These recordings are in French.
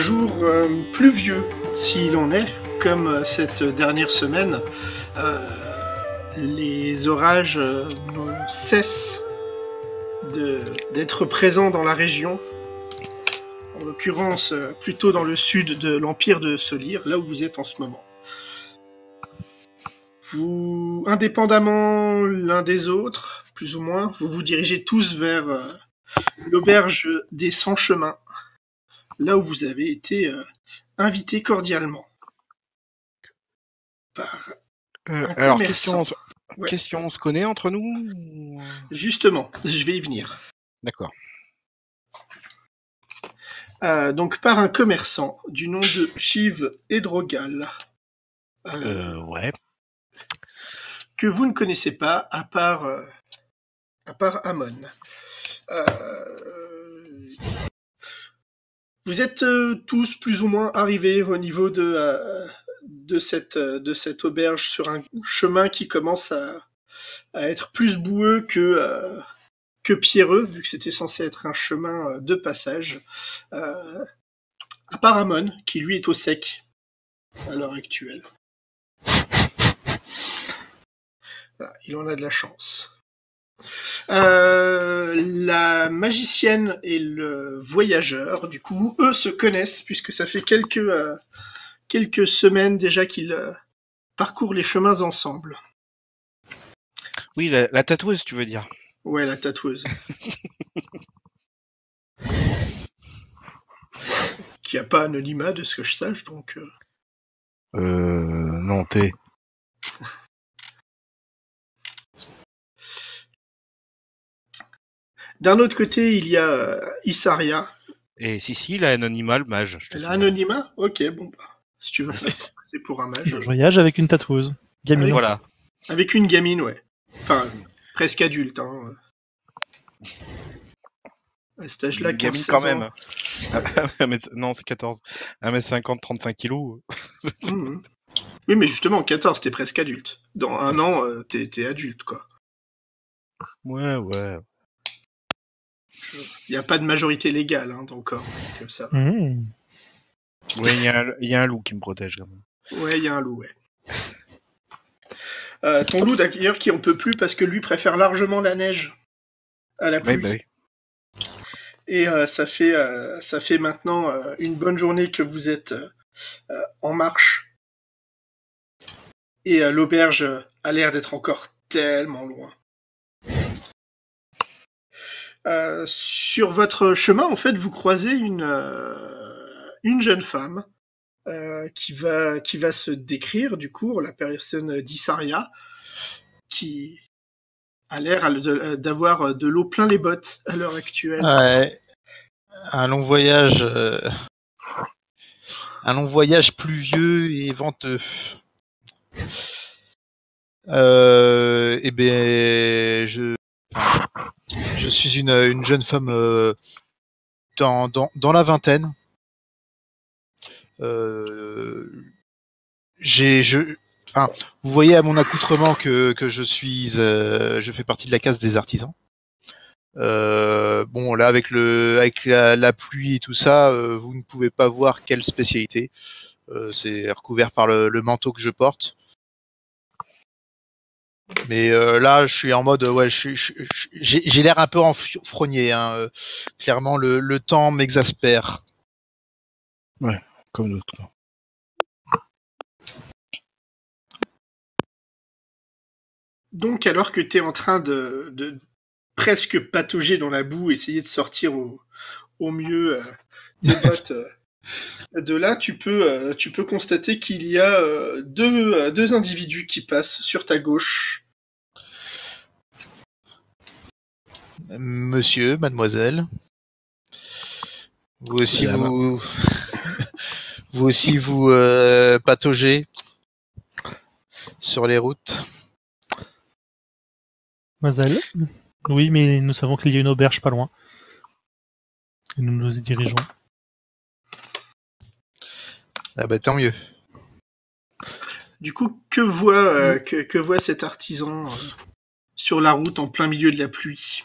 jour pluvieux, s'il en est, comme cette dernière semaine. Les orages ne cessent d'être présents dans la région, en l'occurrence plutôt dans le sud de l'Empire de Solir, là où vous êtes en ce moment. Vous, indépendamment l'un des autres, plus ou moins, vous vous dirigez tous vers l'auberge des 100 chemins, là où vous avez été invités cordialement par un alors, commerçant. question, on se connaît entre nous ou... Justement, je vais y venir. D'accord. Donc par un commerçant du nom de Shiv Edrogal. Ouais. Que vous ne connaissez pas, à part Amon. Vous êtes tous plus ou moins arrivés au niveau de cette auberge sur un chemin qui commence à être plus boueux que pierreux, vu que c'était censé être un chemin de passage. À part Amon, qui lui est au sec à l'heure actuelle. Voilà, il en a de la chance. La magicienne et le voyageur, du coup, eux se connaissent, puisque ça fait quelques semaines déjà qu'ils parcourent les chemins ensemble. Oui, la tatoueuse, tu veux dire. Ouais, la tatoueuse. Qui a pas anonymat, de ce que je sache, donc... Non, t'es... D'un autre côté, il y a Issaria. Et si, il a anonymat, le mage. Elle a anonymat ? Ok, bon, bah, si tu veux pas c'est pour un mage. Je voyage avec une tatoueuse. Gamine. Voilà. Avec une gamine, ouais. Enfin, presque adulte, hein. À cet âge-là, Une gamine quand même. Non, c'est 14. 1m50, 35 kilos. Mmh. Oui, mais justement, 14, t'es presque adulte. Dans un an, t'es adulte, quoi. Ouais. Il n'y a pas de majorité légale, hein, encore. Comme ça. Mmh. Ouais, il y a un loup qui me protège, quand même. Ouais, il y a un loup, ouais. Ton loup, d'ailleurs, qui en peut plus parce que lui préfère largement la neige à la pluie. Oui. Et ça fait maintenant une bonne journée que vous êtes en marche. Et l'auberge a l'air d'être encore tellement loin. Sur votre chemin, en fait, vous croisez une jeune femme qui va se décrire, du coup, la personne d'Issaria, qui a l'air d'avoir de l'eau plein les bottes à l'heure actuelle. Ouais. Un long voyage pluvieux et venteux. Eh bien, je suis une jeune femme dans la vingtaine. Vous voyez à mon accoutrement que je fais partie de la caste des artisans. Bon, là avec la pluie et tout ça, vous ne pouvez pas voir quelle spécialité. C'est recouvert par le manteau que je porte. Mais là, je suis en mode, ouais, j'ai l'air un peu enfrogné. Hein. Clairement, le temps m'exaspère. Ouais, comme d'autres. Donc, alors que tu es en train de presque patauger dans la boue, essayer de sortir au mieux tes bottes de là, tu peux constater qu'il y a deux individus qui passent sur ta gauche. Monsieur, mademoiselle, vous aussi vous pataugez sur les routes. Mademoiselle ? Oui, mais nous savons qu'il y a une auberge pas loin. Et nous nous y dirigeons. Ah bah tant mieux. Du coup, que voit cet artisan sur la route en plein milieu de la pluie ?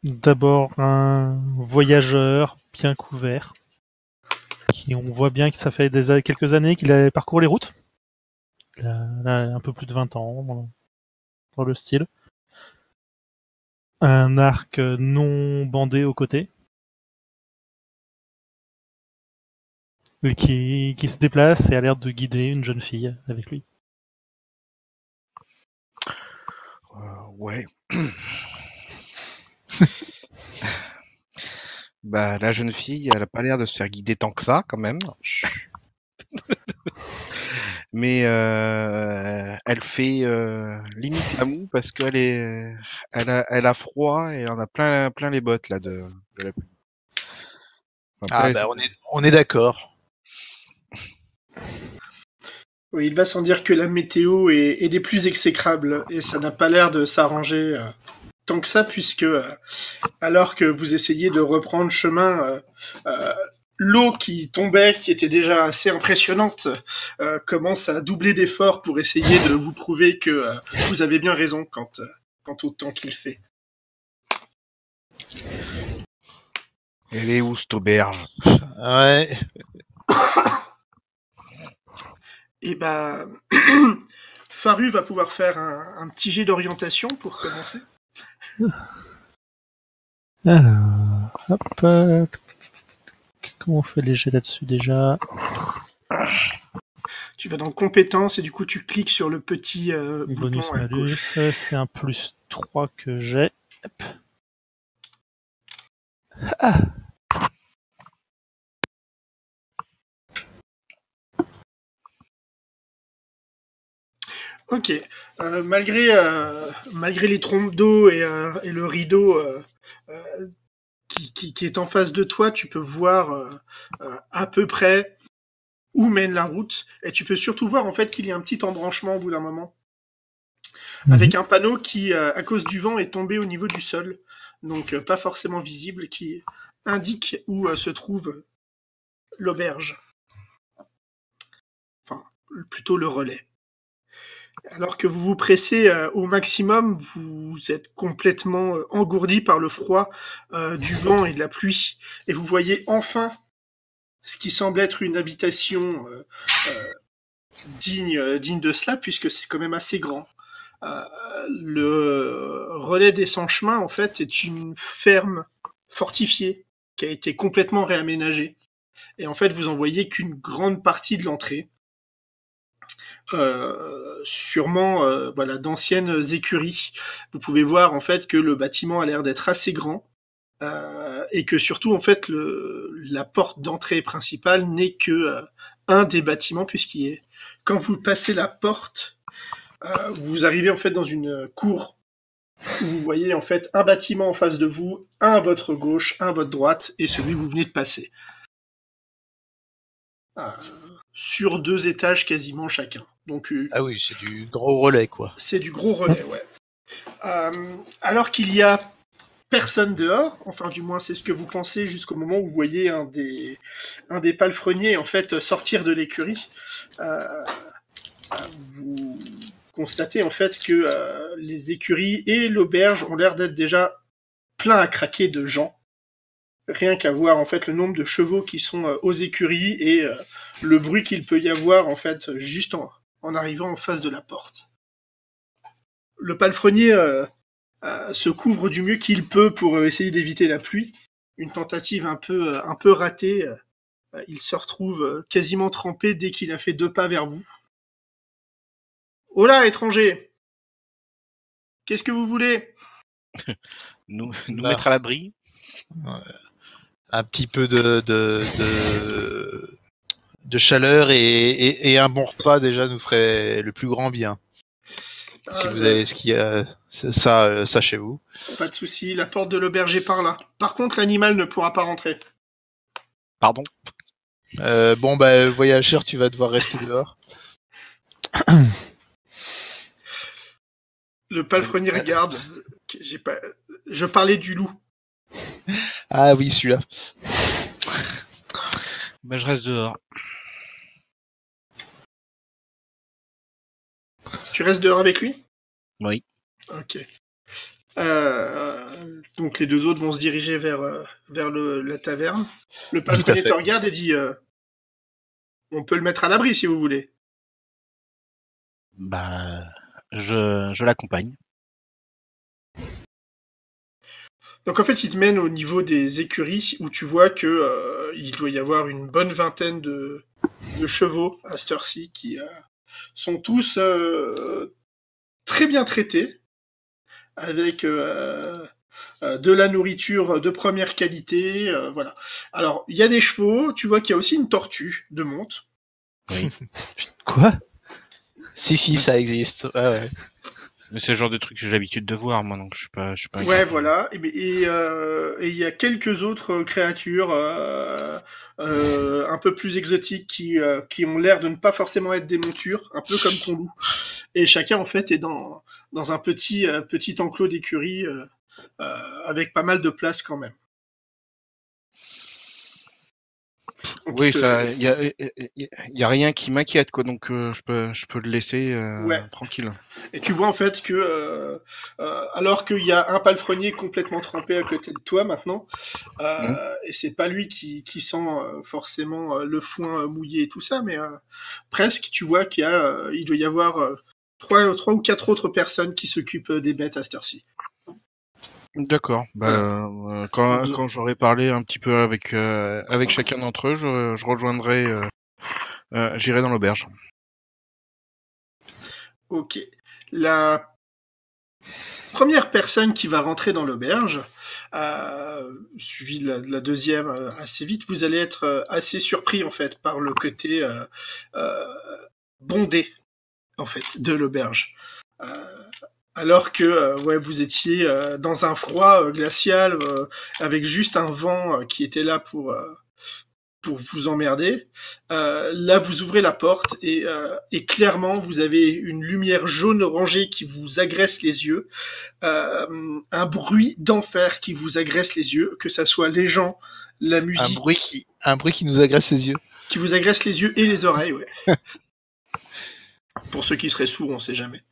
D'abord un voyageur bien couvert, qui on voit bien que ça fait quelques années qu'il a parcouru les routes. Il a un peu plus de 20 ans dans le style. Un arc non bandé au côté. Et qui se déplace et a l'air de guider une jeune fille avec lui. Ouais. Bah, la jeune fille, elle a pas l'air de se faire guider tant que ça, quand même. Mais elle fait limite la moue parce elle a froid et elle en a plein les bottes là de la pluie. Enfin, on est d'accord. Oui, il va sans dire que la météo est des plus exécrables et ça n'a pas l'air de s'arranger tant que ça, puisque alors que vous essayez de reprendre chemin, l'eau qui tombait, qui était déjà assez impressionnante, commence à doubler d'efforts pour essayer de vous prouver que vous avez bien raison quant au temps qu'il fait. Elle est où cette auberge? Ouais. Et bah, Faru va pouvoir faire un petit jet d'orientation pour commencer. Alors, hop. Comment on fait les jets là-dessus déjà? Tu vas dans compétences et du coup tu cliques sur le petit Bonus bouton à malus, gauche. c'est un plus 3 que j'ai. Hop. Ah. Ok. Malgré les trompes d'eau et le rideau qui est en face de toi, tu peux voir à peu près où mène la route. Et tu peux surtout voir en fait qu'il y a un petit embranchement au bout d'un moment. Avec un panneau qui, à cause du vent, est tombé au niveau du sol. Donc pas forcément visible, qui indique où se trouve l'auberge. Enfin, plutôt le relais. Alors que vous vous pressez au maximum, vous êtes complètement engourdi par le froid du vent et de la pluie. Et vous voyez enfin ce qui semble être une habitation digne de cela, puisque c'est quand même assez grand. Le relais des Sans-Chemins, en fait, est une ferme fortifiée qui a été complètement réaménagée. Et en fait, vous en voyez qu'une grande partie de l'entrée. Sûrement voilà, d'anciennes écuries. Vous pouvez voir en fait que le bâtiment a l'air d'être assez grand et que surtout en fait la porte d'entrée principale n'est que un des bâtiments, puisqu'il est quand vous passez la porte, vous arrivez en fait dans une cour où vous voyez en fait un bâtiment en face de vous, un à votre gauche, un à votre droite et celui que vous venez de passer. Sur 2 étages quasiment chacun. Donc, Ah oui, c'est du gros relais, quoi. c'est du gros relais, ouais. Alors qu'il y a personne dehors, enfin du moins c'est ce que vous pensez jusqu'au moment où vous voyez un des palefreniers en fait sortir de l'écurie. Vous constatez en fait que les écuries et l'auberge ont l'air d'être déjà plein à craquer de gens. Rien qu'à voir en fait le nombre de chevaux qui sont aux écuries et le bruit qu'il peut y avoir en fait juste en arrivant en face de la porte. Le palefrenier se couvre du mieux qu'il peut pour essayer d'éviter la pluie. Une tentative un peu ratée. Il se retrouve quasiment trempé dès qu'il a fait 2 pas vers vous. Oh là, étranger! Qu'est-ce que vous voulez? Nous Bah. mettre à l'abri. Un petit peu de chaleur et un bon repas déjà nous ferait le plus grand bien. Si vous avez ce qu'il y a ça chez vous. Pas de souci, la porte de l'auberge est par là. Par contre, l'animal ne pourra pas rentrer. Pardon. Bon bah voyageur, tu vas devoir rester dehors. Le palefrenier regarde. Je parlais du loup. Ah oui, celui-là. Ben, je reste dehors. Tu restes dehors avec lui? Oui. Ok. Donc les deux autres vont se diriger vers la taverne. Le Tout à palefrenier fait. te regarde et dit on peut le mettre à l'abri si vous voulez. Bah, je l'accompagne. Donc en fait, il te mène au niveau des écuries où tu vois que il doit y avoir une bonne vingtaine de chevaux à cette heure-ci qui sont tous très bien traités avec de la nourriture de première qualité. Voilà. Alors, il y a des chevaux, tu vois qu'il y a aussi une tortue de monte. Oui. Quoi? Si, ça existe. Ouais. Mais c'est le genre de truc que j'ai l'habitude de voir, moi, donc je suis pas Ouais, inquiet. voilà. Et il y a quelques autres créatures un peu plus exotiques qui ont l'air de ne pas forcément être des montures, un peu comme Kondu. Et chacun, en fait, est dans un petit enclos d'écurie avec pas mal de place quand même. Donc, Oui, ça, y a rien qui m'inquiète, quoi, donc je peux le laisser ouais. tranquille. Et tu vois en fait que, alors qu'il y a un palefrenier complètement trempé à côté de toi maintenant, et c'est pas lui qui sent forcément le foin mouillé et tout ça, mais presque, tu vois il doit y avoir trois ou quatre autres personnes qui s'occupent des bêtes à cette heure-ci. D'accord. Bah, quand j'aurai parlé un petit peu avec chacun d'entre eux, je rejoindrai, j'irai dans l'auberge. Ok. La première personne qui va rentrer dans l'auberge, suivie de la deuxième assez vite, vous allez être assez surpris en fait par le côté bondé en fait de l'auberge. Alors que ouais, vous étiez dans un froid glacial avec juste un vent qui était là pour vous emmerder. Là, vous ouvrez la porte et clairement, vous avez une lumière jaune orangée qui vous agresse les yeux, un bruit d'enfer qui vous agresse les yeux, que ça soit les gens, la musique, Un bruit qui nous agresse les yeux. qui vous agresse les yeux et les oreilles, ouais. Pour ceux qui seraient sourds, on sait jamais.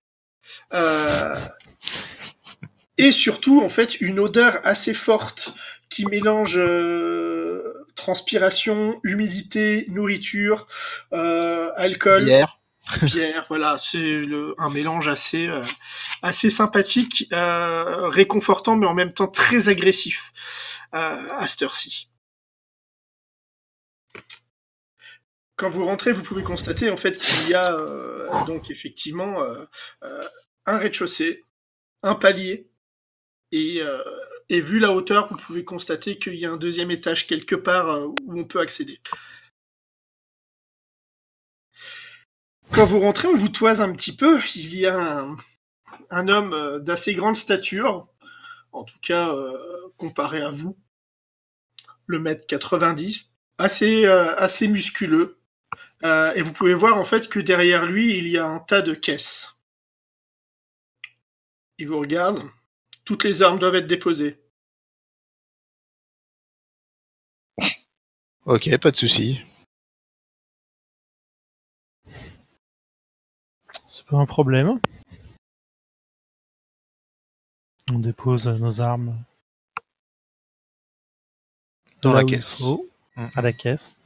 Et surtout, en fait, une odeur assez forte qui mélange transpiration, humidité, nourriture, alcool, bière. Voilà, c'est un mélange assez sympathique, réconfortant, mais en même temps très agressif à cette heure-ci. Quand vous rentrez, vous pouvez constater en fait qu'il y a donc effectivement un rez-de-chaussée, un palier. Et vu la hauteur, vous pouvez constater qu'il y a un deuxième étage quelque part où on peut accéder. Quand vous rentrez, on vous toise un petit peu. Il y a un homme d'assez grande stature, en tout cas comparé à vous, le mètre 90, assez musculeux. Et vous pouvez voir en fait que derrière lui, il y a un tas de caisses. Il vous regarde. Toutes les armes doivent être déposées. Ok, pas de souci. C'est pas un problème. On dépose nos armes Dans là la où il caisse. faut, à la caisse.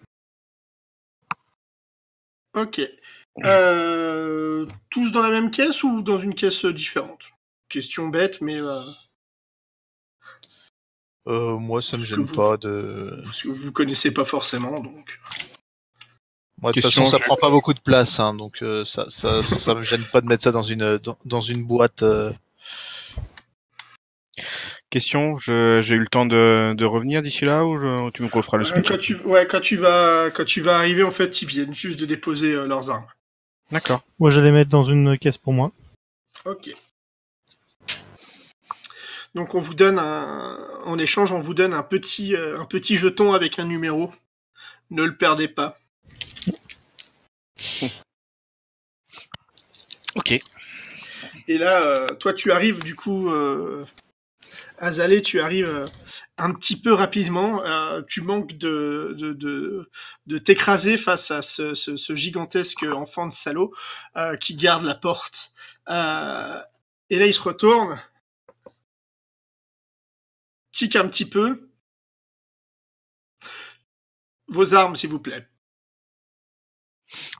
Ok. Tous dans la même caisse ou dans une caisse différente? Question bête, mais Moi, ça me Parce que gêne vous- pas de. parce que vous connaissez pas forcément, donc. Moi, de toute Question, façon, ça je- prend pas beaucoup de place, hein, donc ça me gêne pas de mettre ça dans une boîte. Question, j'ai eu le temps de revenir d'ici là ou tu me referas le speech? Quand tu vas arriver, en fait, ils viennent juste de déposer leurs armes. D'accord. Moi, j'allais mettre dans une caisse pour moi. Ok. Donc on vous donne en échange, on vous donne un petit jeton avec un numéro. Ne le perdez pas. Ok. Et là, toi, tu arrives du coup, Azalée, tu arrives un petit peu rapidement. Tu manques de t'écraser face à ce gigantesque enfant de salaud qui garde la porte. Et là, il se retourne. tique un petit peu. Vos armes, s'il vous plaît.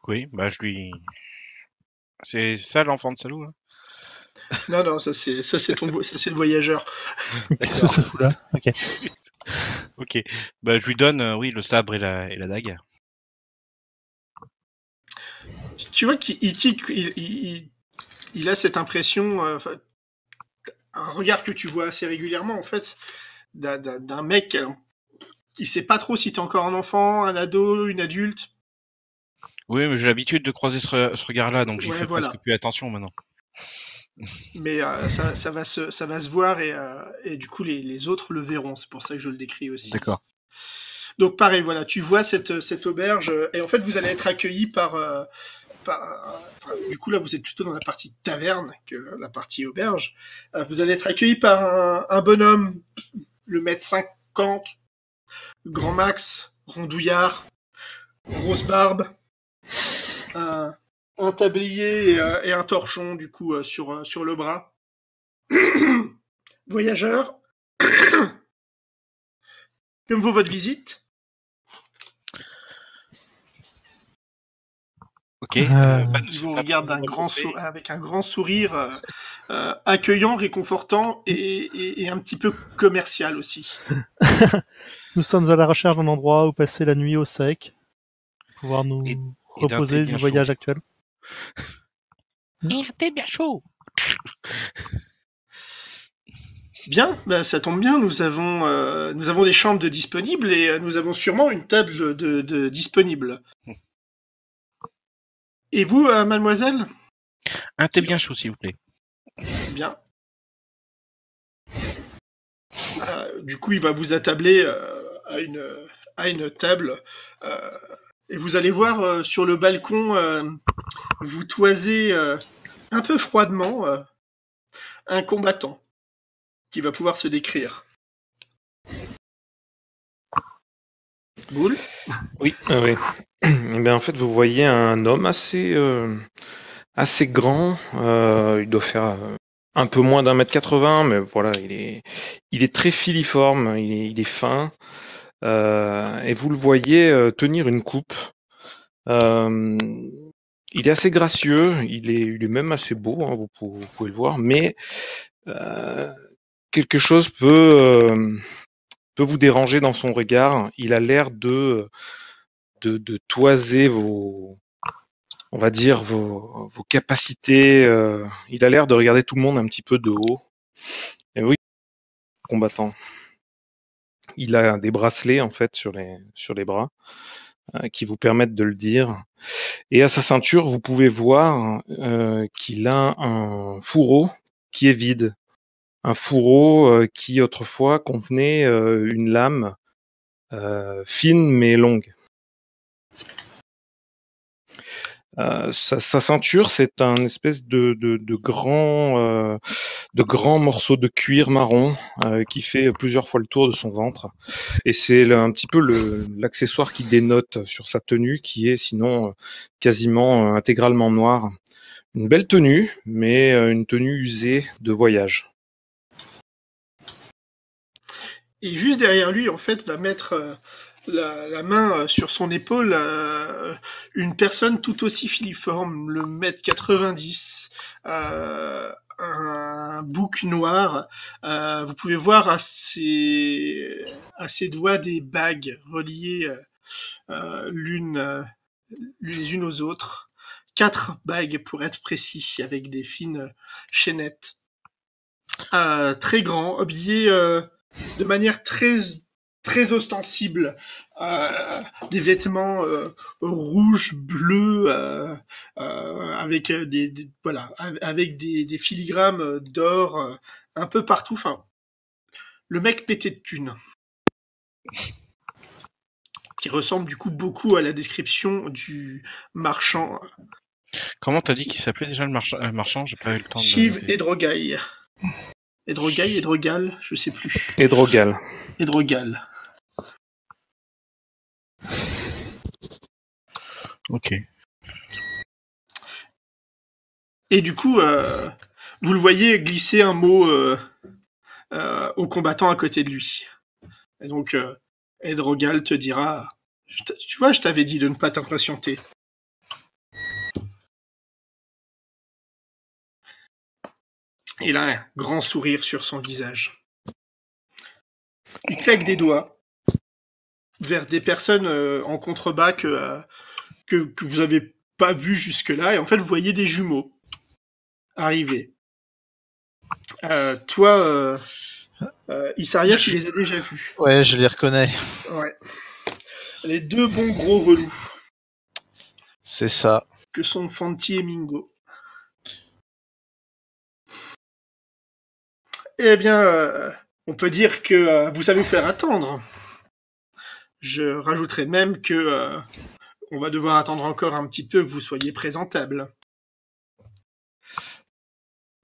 Oui, bah je lui. C'est ça l'enfant de Salou, là? Non, ça c'est le voyageur. Qu'est-ce que ça fout là? Ok. Ok. Bah je lui donne, oui, le sabre et la dague. Tu vois qu'il tique, il a cette impression, un regard que tu vois assez régulièrement en fait, d'un mec qui sait pas trop si t'es encore un enfant, un ado, une adulte. Oui, mais j'ai l'habitude de croiser ce regard-là, donc j'y Ouais, fais voilà. presque plus attention maintenant. Mais ça va se voir et du coup les autres le verront. C'est pour ça que je le décris aussi. D'accord. Donc pareil, voilà, tu vois cette auberge et en fait vous allez être accueillis du coup là vous êtes plutôt dans la partie taverne que la partie auberge. Vous allez être accueillis par un bonhomme, le mètre 50, grand max, rondouillard, grosse barbe, un tablier et un torchon du coup sur le bras. Voyageur, comme vaut votre visite? Ok. Il vous regarde avec un grand sourire accueillant, réconfortant et un petit peu commercial aussi. Nous sommes à la recherche d'un endroit où passer la nuit au sec, pouvoir nous Et reposer d'un thé du bien voyage chaud. actuel. Et un thé bien chaud. Bien, bah, ça tombe bien, nous avons des chambres de disponibles et nous avons sûrement une table de disponible. Et vous, mademoiselle? Un thé bien chaud, s'il vous plaît. Bien. Du coup, il va vous attabler à une table. Et vous allez voir sur le balcon, vous toisez un peu froidement un combattant qui va pouvoir se décrire. Boule? Oui. Eh bien, en fait, vous voyez un homme assez grand. Il doit faire un peu moins d'1m80, mais voilà, il est très filiforme, il est fin. Et vous le voyez tenir une coupe. Euh, il est assez gracieux, il est même assez beau, hein, vous pouvez le voir, mais quelque chose peut vous déranger dans son regard. Il a l'air de toiser on va dire, vos capacités. Il a l'air de regarder tout le monde un petit peu de haut. Et oui, combattant. Il a des bracelets en fait sur les bras qui vous permettent de le dire. Et à sa ceinture, vous pouvez voir qu'il a un fourreau qui est vide. Un fourreau qui autrefois contenait une lame fine mais longue. Sa ceinture, c'est un espèce de grand morceau de cuir marron qui fait plusieurs fois le tour de son ventre. Et c'est un petit peu l'accessoire qui dénote sur sa tenue, qui est sinon quasiment intégralement noire. Une belle tenue, mais une tenue usée de voyage. Et juste derrière lui, en fait, va mettre la main sur son épaule une personne tout aussi filiforme, le mètre 90, un bouc noir. Vous pouvez voir à ses doigts des bagues reliées les unes aux autres. 4 bagues pour être précis, avec des fines chaînettes. Très grand, habillé de manière très ostensible, des vêtements rouges, bleus, avec avec des filigranes d'or un peu partout. Enfin, le mec pété de thunes, qui ressemble du coup beaucoup à la description du marchand Comment t'as dit qu'il s'appelait déjà le marchand? J'ai pas eu le temps de Shiv noter. Edrogaï. Edrogal, je sais plus. Edrogal. Edrogal. Ok. Et du coup, vous le voyez glisser un mot aux combattants à côté de lui. Et donc, Edrogal te dira, tu vois, je t'avais dit de ne pas t'impatienter. Il a un grand sourire sur son visage. Il claque des doigts vers des personnes en contrebas que vous avez pas vu jusque-là. Et en fait, vous voyez des jumeaux arriver. Toi, Issaria, tu les as déjà vus. Ouais, je les reconnais. Ouais. Les deux bons gros relous C'est ça. que sont Fanti et Mingo. Eh bien, on peut dire que vous savez vous faire attendre. Je rajouterai même que on va devoir attendre encore un petit peu que vous soyez présentable.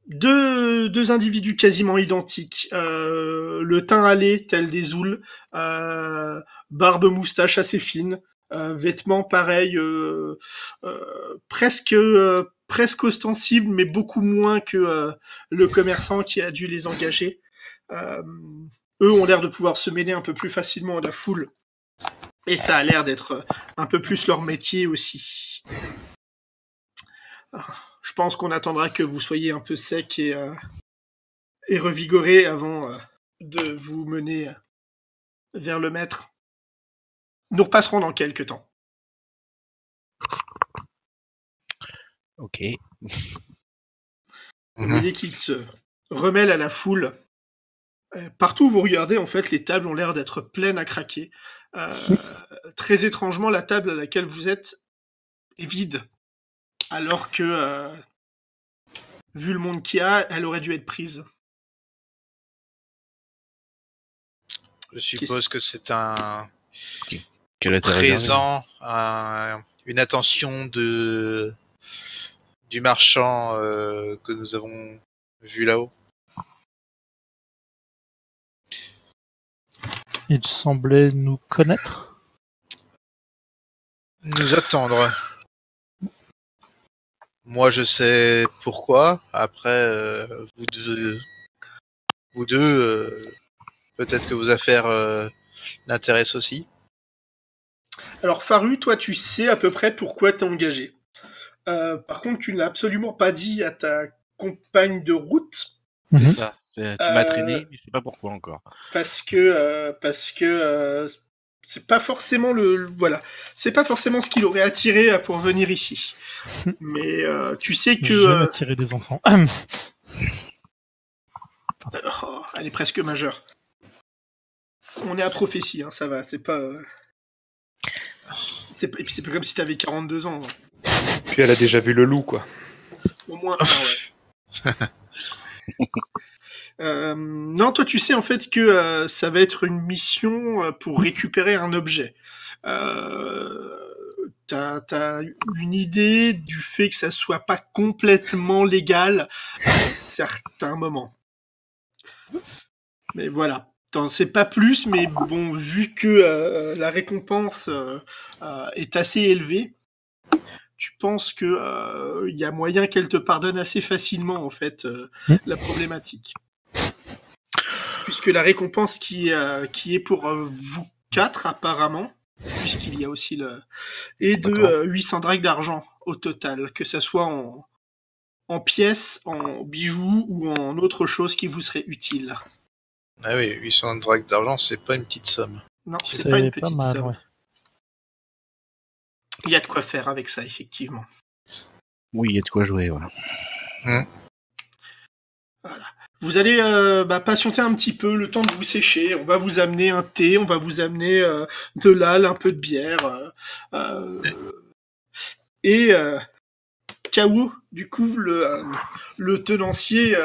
Deux individus quasiment identiques, le teint hâlé tel des Zouls, barbe moustache assez fine, vêtements pareils, presque ostensibles, mais beaucoup moins que le commerçant qui a dû les engager. Eux ont l'air de pouvoir se mêler un peu plus facilement à la foule, et ça a l'air d'être un peu plus leur métier aussi. Je pense qu'on attendra que vous soyez un peu sec et revigoré avant de vous mener vers le maître. Nous repasserons dans quelques temps. Ok. Vous voyez qu'il se remêle à la foule. Partout où vous regardez, en fait, les tables ont l'air d'être pleines à craquer. Très étrangement, la table à laquelle vous êtes est vide. Alors que, vu le monde qu'il y a, elle aurait dû être prise. Je suppose que c'est un Quel intérêt réservé. présent, une attention du marchand que nous avons vu là-haut. Il semblait nous connaître. Nous attendre. Moi, je sais pourquoi. Après, vous deux, peut-être que vos affaires l'intéressent aussi. Alors, Faru, toi, tu sais à peu près pourquoi t'es engagé. Par contre, tu ne l'as absolument pas dit à ta compagne de route. C'est ça. Tu m'as traîné, mais je sais pas pourquoi encore. Parce que c'est pas forcément voilà, c'est pas forcément ce qui l'aurait attiré pour venir ici. Mais tu sais que J'aime attirer des enfants. elle est presque majeure. On est à prophétie, hein, ça va. C'est pas et puis c'est pas comme si t'avais 42 ans. Hein. Puis elle a déjà vu le loup, quoi. Au moins un, ouais. Non, toi tu sais en fait que ça va être une mission pour récupérer un objet. T'as une idée du fait que ça soit pas complètement légal à certains moments. Mais voilà, t'en sais pas plus, mais bon, vu que la récompense est assez élevée, tu penses que y a moyen qu'elle te pardonne assez facilement en fait la problématique. Puisque la récompense qui est pour vous 4 apparemment, puisqu'il y a aussi est de 800 drachmes d'argent au total, que ça soit en pièces, en bijoux ou en autre chose qui vous serait utile. Ah oui, 800 drachmes d'argent, c'est pas une petite somme. Non, c'est pas une petite mal, somme. ouais. Il y a de quoi faire avec ça, effectivement. Oui, il y a de quoi jouer, voilà. Voilà. Vous allez patienter un petit peu, le temps de vous sécher. On va vous amener un thé, on va vous amener de l'âle, un peu de bière. Et Kaou, du coup, le tenancier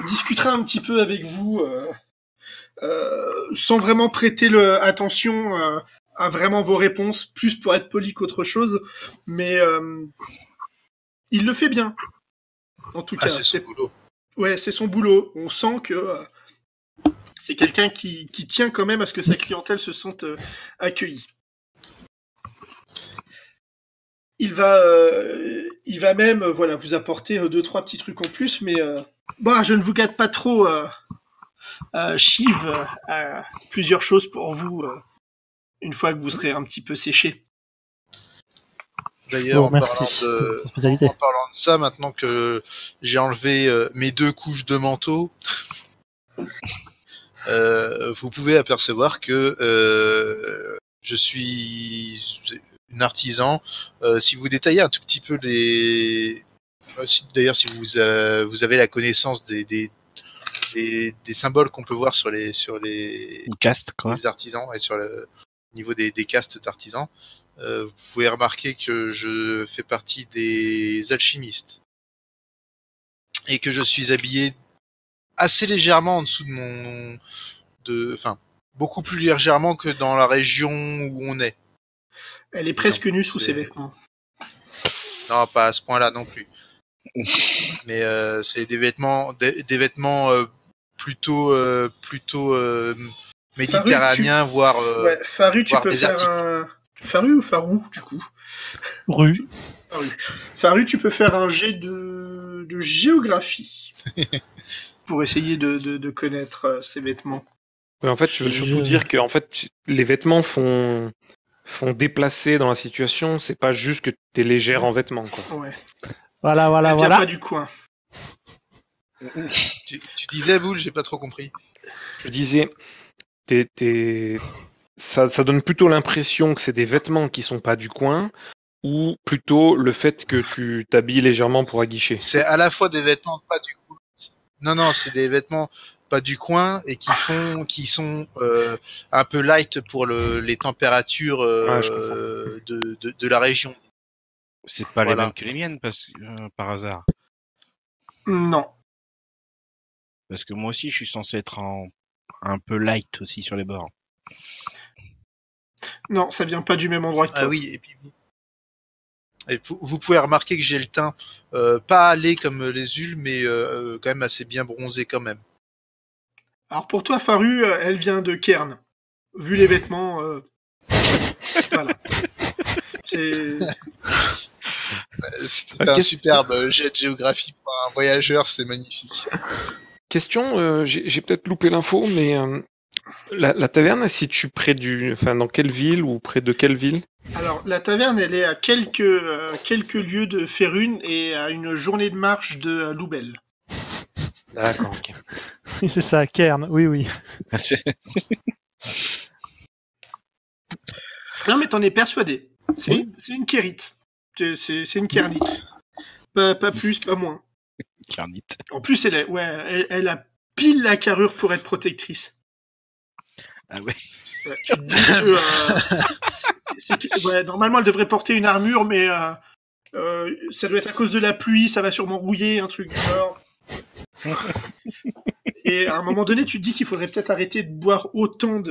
discutera un petit peu avec vous sans vraiment prêter attention à vraiment vos réponses, plus pour être poli qu'autre chose. Mais il le fait bien, en tout cas. C'est son boulot. Ouais, c'est son boulot. On sent que c'est quelqu'un qui tient quand même à ce que sa clientèle se sente accueillie. Il va même vous apporter 2-3 petits trucs en plus, mais je ne vous gâte pas trop, Shiv a plusieurs choses pour vous une fois que vous serez un petit peu séché. Oh, D'ailleurs, merci. Hospitalité. en parlant de ça, maintenant que j'ai enlevé mes 2 couches de manteau, vous pouvez apercevoir que je suis un artisan. Si vous détaillez un tout petit peu d'ailleurs, si vous avez la connaissance des symboles qu'on peut voir sur les Caste, quoi. les artisans et sur le niveau des castes d'artisans, vous pouvez remarquer que je fais partie des alchimistes et que je suis habillé assez légèrement en dessous enfin, beaucoup plus légèrement que dans la région où on est. Elle est presque nue sous ses vêtements. Non, pas à ce point-là non plus. Mais c'est des vêtements plutôt méditerranéens, voire Ouais, Faru, tu voire peux faire désertiques. un... Faru ou Farou, du coup? Rue. Faru, tu peux faire un jet de géographie pour essayer de connaître ces vêtements. Ouais, en fait, je veux surtout dire que en fait, les vêtements font déplacer dans la situation. C'est pas juste que t'es légère en vêtements, quoi. Ouais. Voilà. Elle vient pas du coin. Tu disais, Boule, j'ai pas trop compris. Je disais, ça donne plutôt l'impression que c'est des vêtements qui sont pas du coin, ou plutôt le fait que tu t'habilles légèrement pour aguicher. C'est à la fois des vêtements pas du coin. Non, c'est des vêtements pas du coin et qui sont un peu light pour les températures de la région. C'est pas Voilà. les mêmes que les miennes, par hasard. Non. Parce que moi aussi, je suis censé être un peu light aussi sur les bords. Non, ça vient pas du même endroit que toi. Ah oui, et puis vous pouvez remarquer que j'ai le teint pas laid comme les Uls, mais quand même assez bien bronzé quand même. Alors pour toi, Faru, elle vient de Cairn. Vu les vêtements, voilà. C'était un superbe jet de géographie pour un voyageur, c'est magnifique. Question, j'ai peut-être loupé l'info, mais la taverne, elle se situe dans quelle ville ou près de quelle ville? Alors, la taverne, elle est à quelques lieues de Férune et à une journée de marche de Loubel. D'accord, ok. C'est ça, Cairn, oui. Non, mais t'en es persuadé. C'est une kérite. C'est une kernite. Pas plus, pas moins. Carnite. En plus, elle a pile la carrure pour être protectrice. Ah ouais. Ouais, tu te dis que, normalement, elle devrait porter une armure, mais ça doit être à cause de la pluie, ça va sûrement rouiller, un truc du genre. Et à un moment donné, tu te dis qu'il faudrait peut-être arrêter de boire autant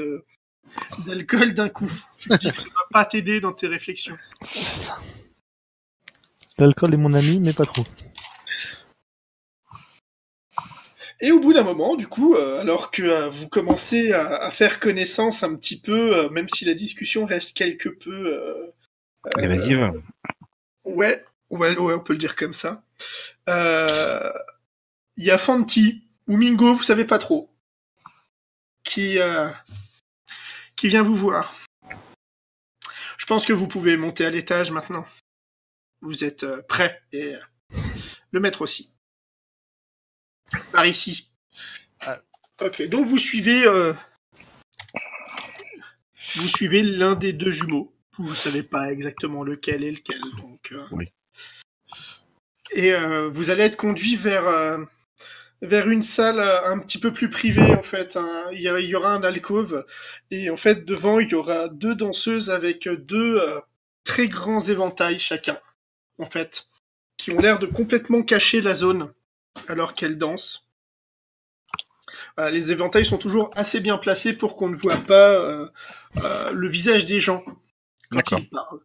d'alcool d'un coup. Tu te dis que ça va pas t'aider dans tes réflexions. C'est ça. L'alcool est mon ami, mais pas trop. Et au bout d'un moment, du coup, alors que vous commencez à faire connaissance un petit peu, même si la discussion reste quelque peu... Évasive. Ouais, on peut le dire comme ça. Il y a Fanti, ou Mingo, vous savez pas trop, qui vient vous voir. Je pense que vous pouvez monter à l'étage maintenant. Vous êtes prêts, et le maître aussi. Par ici. Ok, donc vous suivez l'un des deux jumeaux. Vous ne savez pas exactement lequel est lequel. Donc, Oui. Et vous allez être conduit vers une salle un petit peu plus privée, en fait. Il y aura un alcôve. Et en fait, devant, il y aura deux danseuses avec deux très grands éventails chacun, en fait, qui ont l'air de complètement cacher la zone alors qu'elles dansent. Les éventails sont toujours assez bien placés pour qu'on ne voit pas le visage des gens quand ils parlent.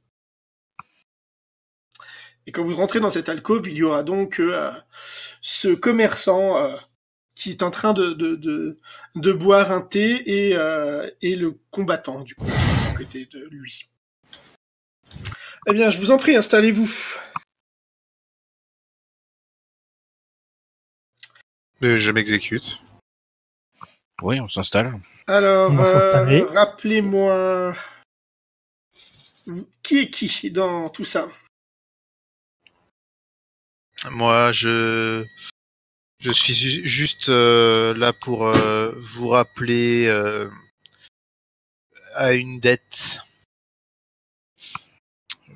Et quand vous rentrez dans cette alcôve, il y aura donc ce commerçant qui est en train de boire un thé et le combattant, du coup, à côté de lui. Eh bien, je vous en prie, installez-vous. Je m'exécute. Oui, on s'installe. Alors, On va s'installer. rappelez-moi, qui est qui dans tout ça? Moi, je suis juste là pour vous rappeler à une dette.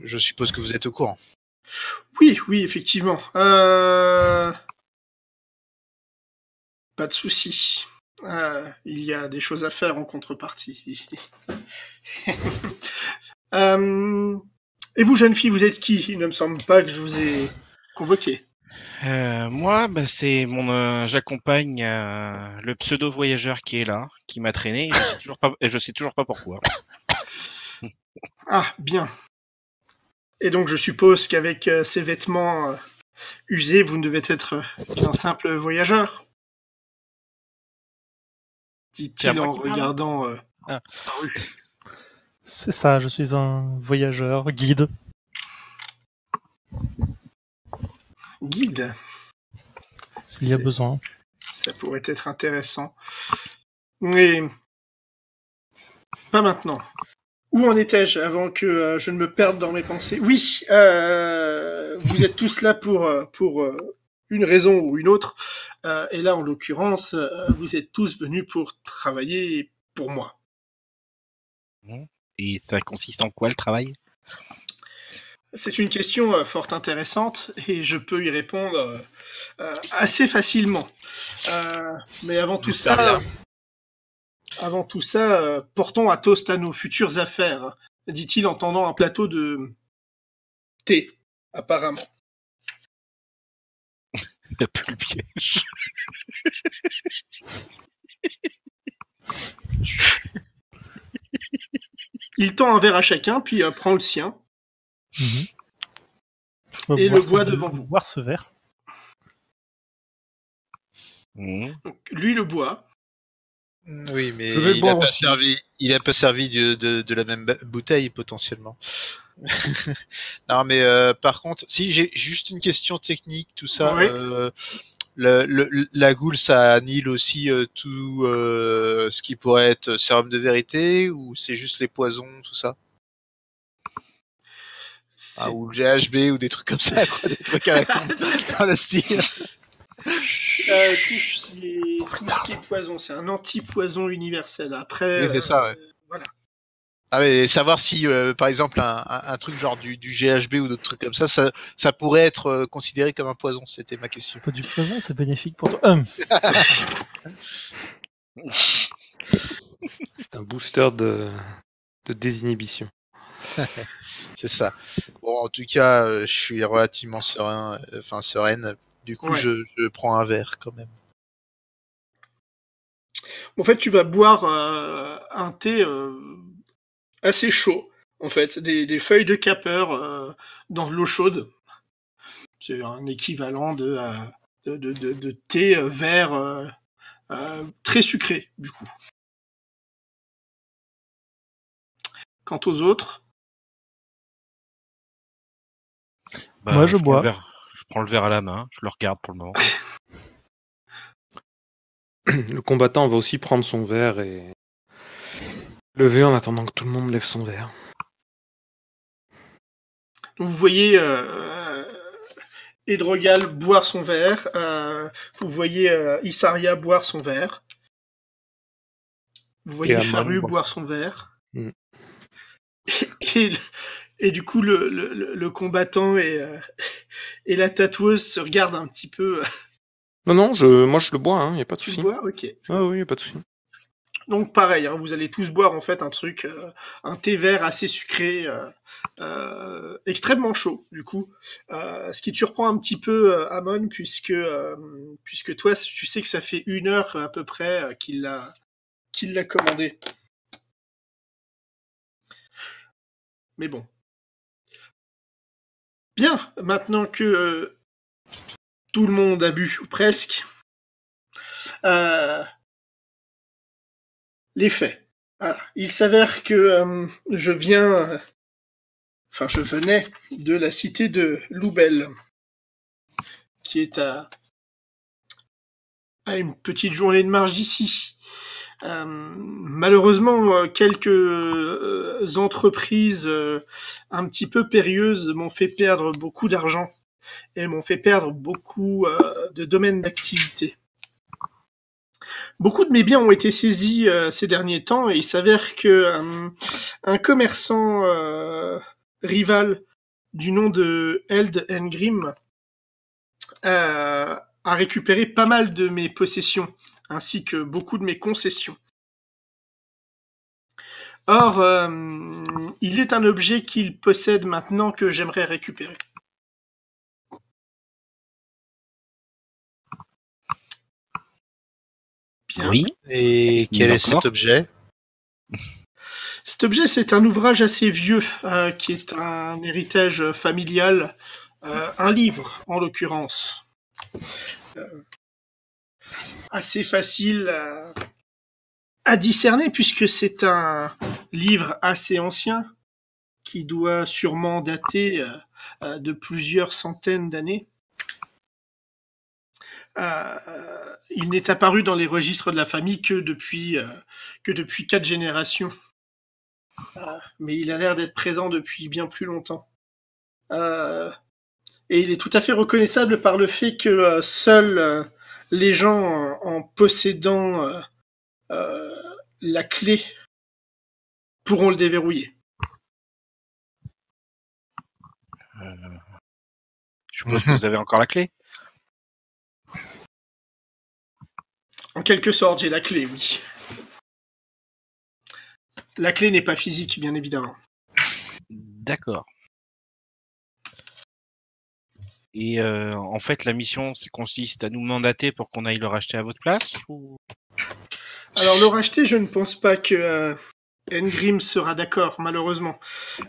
Je suppose que vous êtes au courant. Oui, effectivement. Pas de souci. Il y a des choses à faire en contrepartie. Et vous, jeune fille, vous êtes qui? Il ne me semble pas que je vous ai convoqué. Moi, c'est j'accompagne le pseudo voyageur qui est là, qui m'a traîné. Et je sais toujours pas pourquoi. Ah, bien. Et donc, je suppose qu'avec ces vêtements usés, vous ne devez être qu'un simple voyageur, C'est à dit-il moi en qui parle. regardant Ah. la rue. C'est ça, je suis un voyageur, guide. Guide, S'il y a besoin. ça pourrait être intéressant. Mais pas maintenant. Où en étais-je avant que je ne me perde dans mes pensées? Oui, vous êtes tous là pour une raison ou une autre. Et là, en l'occurrence, vous êtes tous venus pour travailler pour moi. Et ça consiste en quoi le travail? C'est une question fort intéressante et je peux y répondre assez facilement. Mais avant tout J'espère ça, portons un toast à nos futures affaires, dit-il en tendant un plateau de thé, apparemment. Il n'y a plus le piège. Il tend un verre à chacun, puis prend le sien. Mhm. Je Et vais le bois devant vous. boire ce verre. Donc, lui le boit. Oui, mais Je vais le il boire a pas aussi. servi. Il a pas servi de la même bouteille potentiellement. Non, mais par contre, si j'ai juste une question technique, tout ça. Ouais. La goule, ça annule aussi tout ce qui pourrait être sérum de vérité, ou c'est juste les poisons, tout ça? Ah, ou le GHB ou des trucs comme ça, quoi, des trucs à la con dans le style. Tout ce qui est poison, c'est un anti-poison universel. Après, Oui, c'est ça, ouais. voilà. Ah, mais savoir si, par exemple, un truc genre du GHB ou d'autres trucs comme ça pourrait être considéré comme un poison, c'était ma question. C'est pas du poison, c'est bénéfique pour toi. C'est un booster de désinhibition. C'est ça. Bon, en tout cas, je suis relativement sereine. Du coup, Ouais. je prends un verre quand même. En fait, tu vas boire un thé assez chaud. En fait, des feuilles de capeur dans de l'eau chaude. C'est un équivalent de thé vert très sucré, du coup. Quant aux autres, Moi, je bois. Je prends le verre à la main, je le regarde pour le moment. Le combattant va aussi prendre son verre et lever en attendant que tout le monde lève son verre. vous voyez Edrogal boire son verre, vous voyez Issaria boire son verre, vous voyez Et Amon Faru boire. boire son verre, Mm. et du coup le combattant et la tatoueuse se regardent un petit peu. Non, moi je le bois, hein, y a pas de Tu souci. bois, ok. Ah oui, y a pas de souci. Donc pareil, hein, vous allez tous boire en fait un truc, un thé vert assez sucré, extrêmement chaud du coup. Ce qui te surprend un petit peu, Amon, puisque toi, tu sais que ça fait 1 heure à peu près qu'il l'a commandé. Mais bon. Bien, maintenant que tout le monde a bu, ou presque, les faits. Voilà. Il s'avère que je venais de la cité de Loubel, qui est à à une petite journée de marche d'ici. Malheureusement, quelques entreprises un petit peu périlleuses m'ont fait perdre beaucoup d'argent et m'ont fait perdre beaucoup de domaines d'activité. Beaucoup de mes biens ont été saisis ces derniers temps et il s'avère que un commerçant rival du nom de Eld Engrim a récupéré pas mal de mes possessions ainsi que beaucoup de mes concessions. Or, il est un objet qu'il possède maintenant que j'aimerais récupérer. Bien. Oui. Et quel Mais est cet encore objet? Cet objet, c'est un ouvrage assez vieux, qui est un héritage familial, un livre en l'occurrence. Assez facile à discerner puisque c'est un livre assez ancien qui doit sûrement dater de plusieurs centaines d'années. Il n'est apparu dans les registres de la famille que depuis 4 générations. Mais il a l'air d'être présent depuis bien plus longtemps. Et il est tout à fait reconnaissable par le fait que seuls les gens en possédant la clé pourront le déverrouiller. Je suppose que vous avez encore la clé. En quelque sorte, j'ai la clé, oui. La clé n'est pas physique, bien évidemment. D'accord. Et en fait, la mission consiste à nous mandater pour qu'on aille le racheter à votre place ou... Alors, le racheter, je ne pense pas que Engrim sera d'accord, malheureusement.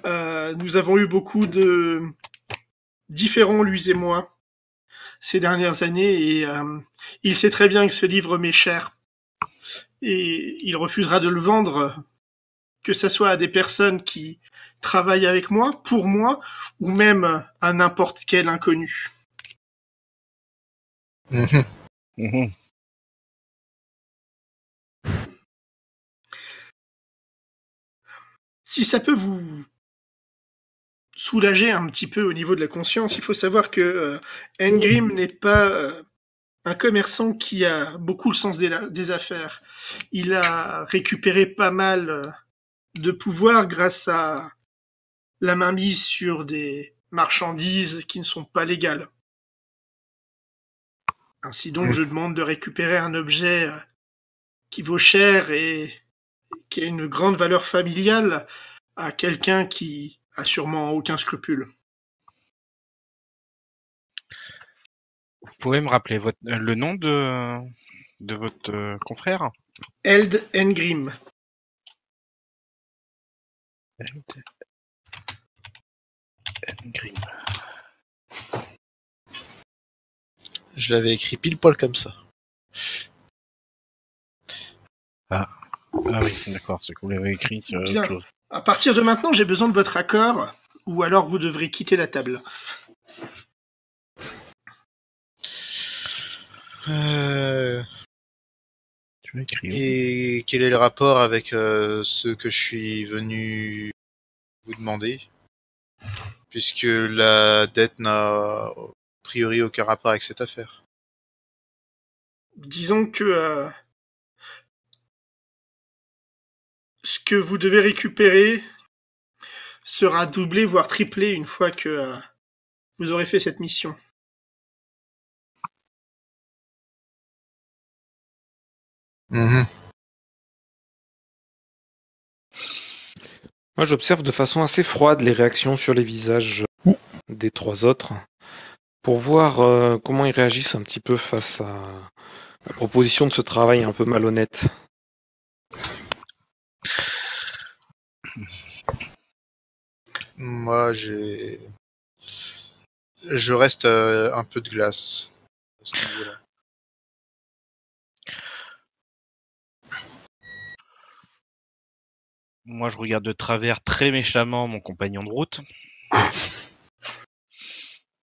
Nous avons eu beaucoup de différends, lui et moi, ces dernières années, et il sait très bien que ce livre m'est cher. Et il refusera de le vendre, que ce soit à des personnes qui travaillent avec moi, pour moi, ou même à n'importe quel inconnu. Mhm. Si ça peut vous soulager un petit peu au niveau de la conscience, il faut savoir que Engrim n'est pas un commerçant qui a beaucoup le sens des affaires. Il a récupéré pas mal de pouvoir grâce à la mainmise sur des marchandises qui ne sont pas légales. Ainsi donc, je demande de récupérer un objet qui vaut cher et qui a une grande valeur familiale à quelqu'un qui a sûrement aucun scrupule. Vous pouvez me rappeler le nom de votre confrère? Eld Engrim. Engrim. Je l'avais écrit pile poil comme ça. Ah oui, d'accord, c'est que vous l'avez écrit sur Bien. autre chose. À partir de maintenant, j'ai besoin de votre accord, ou alors vous devrez quitter la table. Tu l'as écrit. Et quel est le rapport avec ce que je suis venu vous demander? Puisque la dette n'a a priori aucun rapport avec cette affaire. Disons que ce que vous devez récupérer sera doublé, voire triplé une fois que vous aurez fait cette mission. Moi, j'observe de façon assez froide les réactions sur les visages des trois autres pour voir comment ils réagissent un petit peu face à la proposition de ce travail un peu malhonnête. Moi, je reste un peu de glace à ce niveau-là. Moi, je regarde de travers très méchamment mon compagnon de route.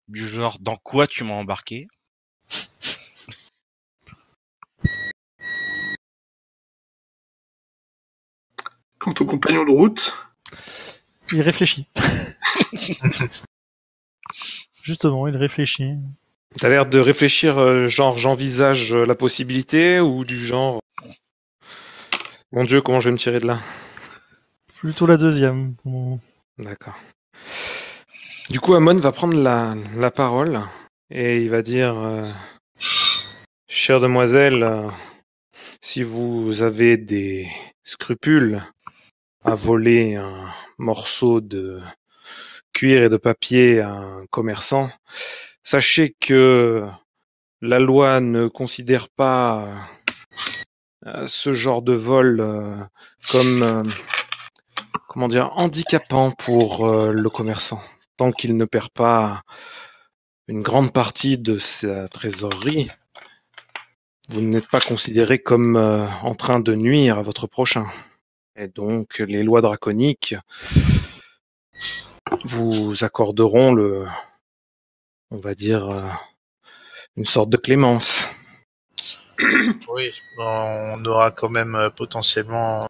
Du genre, dans quoi tu m'as embarqué? ton compagnon de route. Il réfléchit. Justement, il réfléchit. T'as l'air de réfléchir, genre j'envisage la possibilité ou du genre mon Dieu, comment je vais me tirer de là? Plutôt la deuxième. Bon. D'accord. Du coup, Amon va prendre la parole et il va dire chère demoiselle, si vous avez des scrupules à voler un morceau de cuir et de papier à un commerçant, sachez que la loi ne considère pas ce genre de vol comme comment dire handicapant pour le commerçant, tant qu'il ne perd pas une grande partie de sa trésorerie. Vous n'êtes pas considéré comme en train de nuire à votre prochain. Et donc, les lois draconiques vous accorderont on va dire, une sorte de clémence. Oui, on aura quand même potentiellement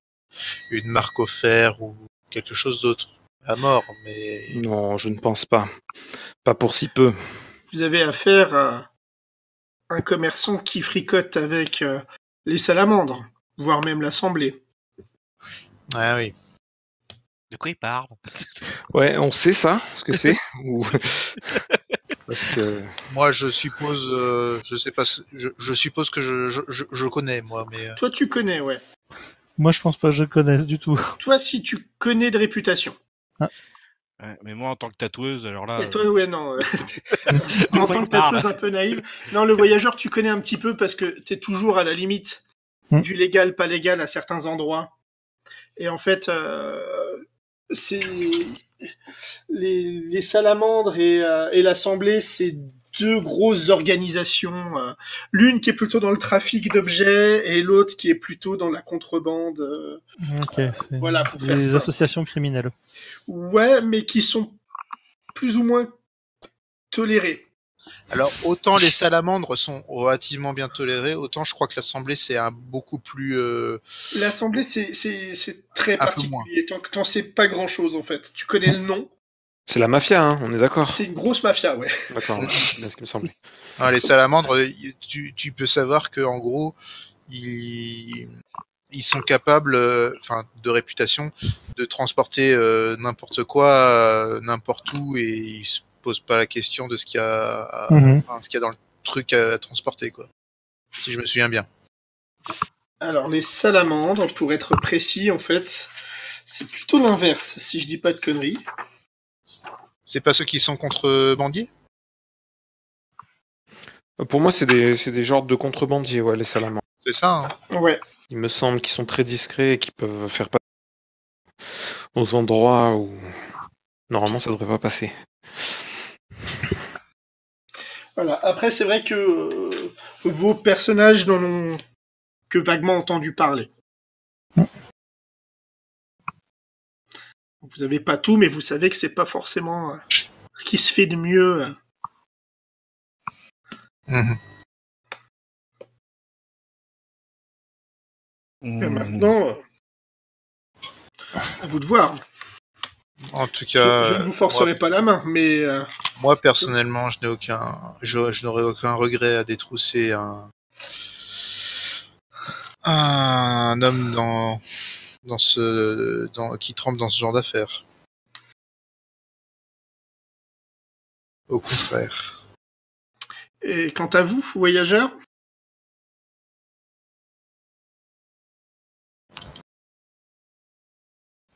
une marque au fer ou quelque chose d'autre. À mort, mais... Non, je ne pense pas. Pas pour si peu. Vous avez affaire à un commerçant qui fricote avec les salamandres, voire même l'assemblée. Ah oui. De quoi il parle? Ouais, on sait ça, ce que c'est ou... Parce que... Moi, je suppose, je sais pas, je suppose que je connais, moi, mais... Toi, tu connais, ouais. Moi, je pense pas que je connaisse du tout. Toi, si tu connais de réputation. Ouais, mais moi, en tant que tatoueuse, alors là... Et toi, ouais, non. En tant que tatoueuse un peu naïve. Non, le voyageur, tu connais un petit peu parce que t'es toujours à la limite du légal, pas légal à certains endroits. Et en fait, c'est les salamandres et l'Assemblée, c'est deux grosses organisations. L'une qui est plutôt dans le trafic d'objets et l'autre qui est plutôt dans la contrebande. Ok, c'est Voilà, c'est pour faire des ça. associations criminelles. Ouais, mais qui sont plus ou moins tolérées. Alors, autant les salamandres sont relativement bien tolérées, autant je crois que l'Assemblée, c'est un beaucoup plus... L'Assemblée, c'est très Un peu moins. particulier. Tant que t'en sais pas grand-chose, en fait. Tu connais le nom. C'est la mafia, hein, on est d'accord. C'est une grosse mafia, ouais. D'accord, ouais, c'est bien ce qui me semblait. Ah, les salamandres, tu peux savoir que en gros, ils sont capables, enfin, de réputation, de transporter n'importe quoi, n'importe où, et ils se posent pas la question de ce qu'il y a, enfin, ce qu'il y a dans le truc à transporter, quoi. Si je me souviens bien. Alors, les salamandres, pour être précis, en fait, c'est plutôt l'inverse, si je dis pas de conneries. C'est pas ceux qui sont contrebandiers? Pour moi, c'est des genres de contrebandiers, ouais, les salamandres. C'est ça, hein. Ouais. Il me semble qu'ils sont très discrets et qu'ils peuvent faire passer aux endroits où normalement ça devrait pas passer. Voilà. Après, c'est vrai que vos personnages n'en ont que vaguement entendu parler. Vous n'avez pas tout, mais vous savez que c'est pas forcément ce qui se fait de mieux. Mhm. Et maintenant, à vous de voir. En tout Je cas, ne vous forcerai pas la main, mais moi personnellement, je n'aurais aucun regret à détrousser un homme qui trempe dans ce genre d'affaires. Au contraire. et quant à vous, voyageurs,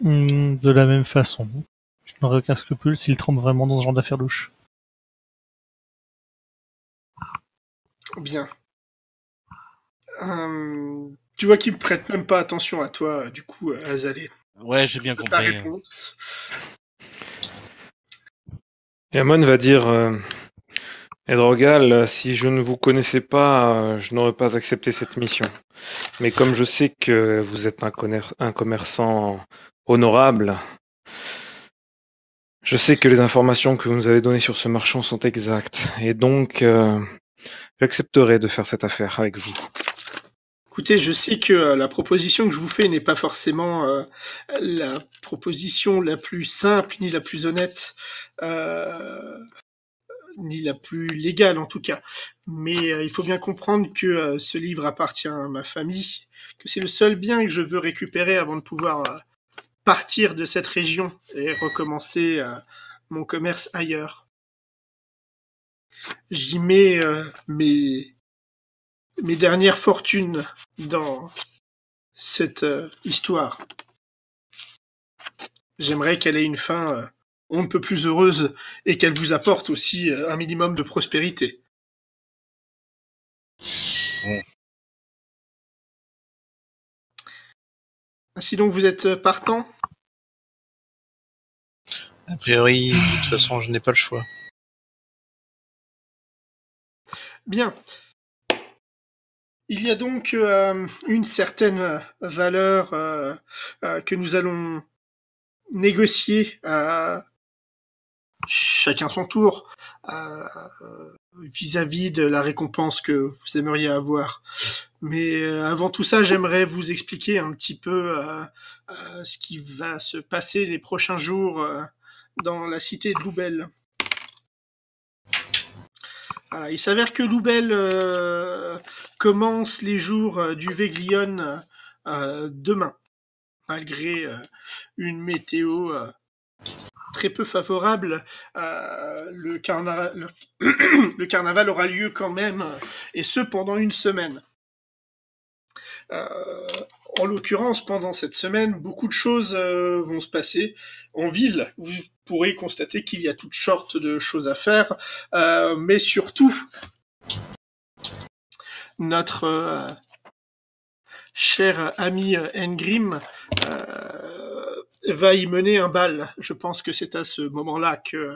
De la même façon. Je n'aurais aucun scrupule s'il trempe vraiment dans ce genre d'affaires louches. bien. Tu vois qu'ils me prêtent même pas attention à toi, du coup, Azalée. Ouais, j'ai bien Ta compris. réponse. Et Amon va dire Edrogal, si je ne vous connaissais pas, je n'aurais pas accepté cette mission. Mais comme je sais que vous êtes un commerçant honorable, je sais que les informations que vous nous avez données sur ce marchand sont exactes. Et donc, j'accepterai de faire cette affaire avec vous. Écoutez, je sais que la proposition que je vous fais n'est pas forcément la proposition la plus simple, ni la plus honnête, ni la plus légale en tout cas. Mais il faut bien comprendre que ce livre appartient à ma famille, que c'est le seul bien que je veux récupérer avant de pouvoir partir de cette région et recommencer mon commerce ailleurs. J'y mets mes dernières fortunes dans cette histoire. J'aimerais qu'elle ait une fin on ne peut plus heureuse et qu'elle vous apporte aussi un minimum de prospérité. Bon. Ainsi donc, vous êtes partant ? A priori, de toute façon, je n'ai pas le choix. Bien. Il y a donc une certaine valeur que nous allons négocier chacun son tour vis-à-vis de la récompense que vous aimeriez avoir. Mais avant tout ça, j'aimerais vous expliquer un petit peu ce qui va se passer les prochains jours dans la cité de Loubel. Il s'avère que Loubel commence les jours du Véglion demain, malgré une météo très peu favorable. Le carnaval aura lieu quand même, et ce pendant une semaine. En l'occurrence, pendant cette semaine, beaucoup de choses vont se passer en ville. Vous pourrez constater qu'il y a toutes sortes de choses à faire, mais surtout, notre cher ami Engrim va y mener un bal. Je pense que c'est à ce moment-là que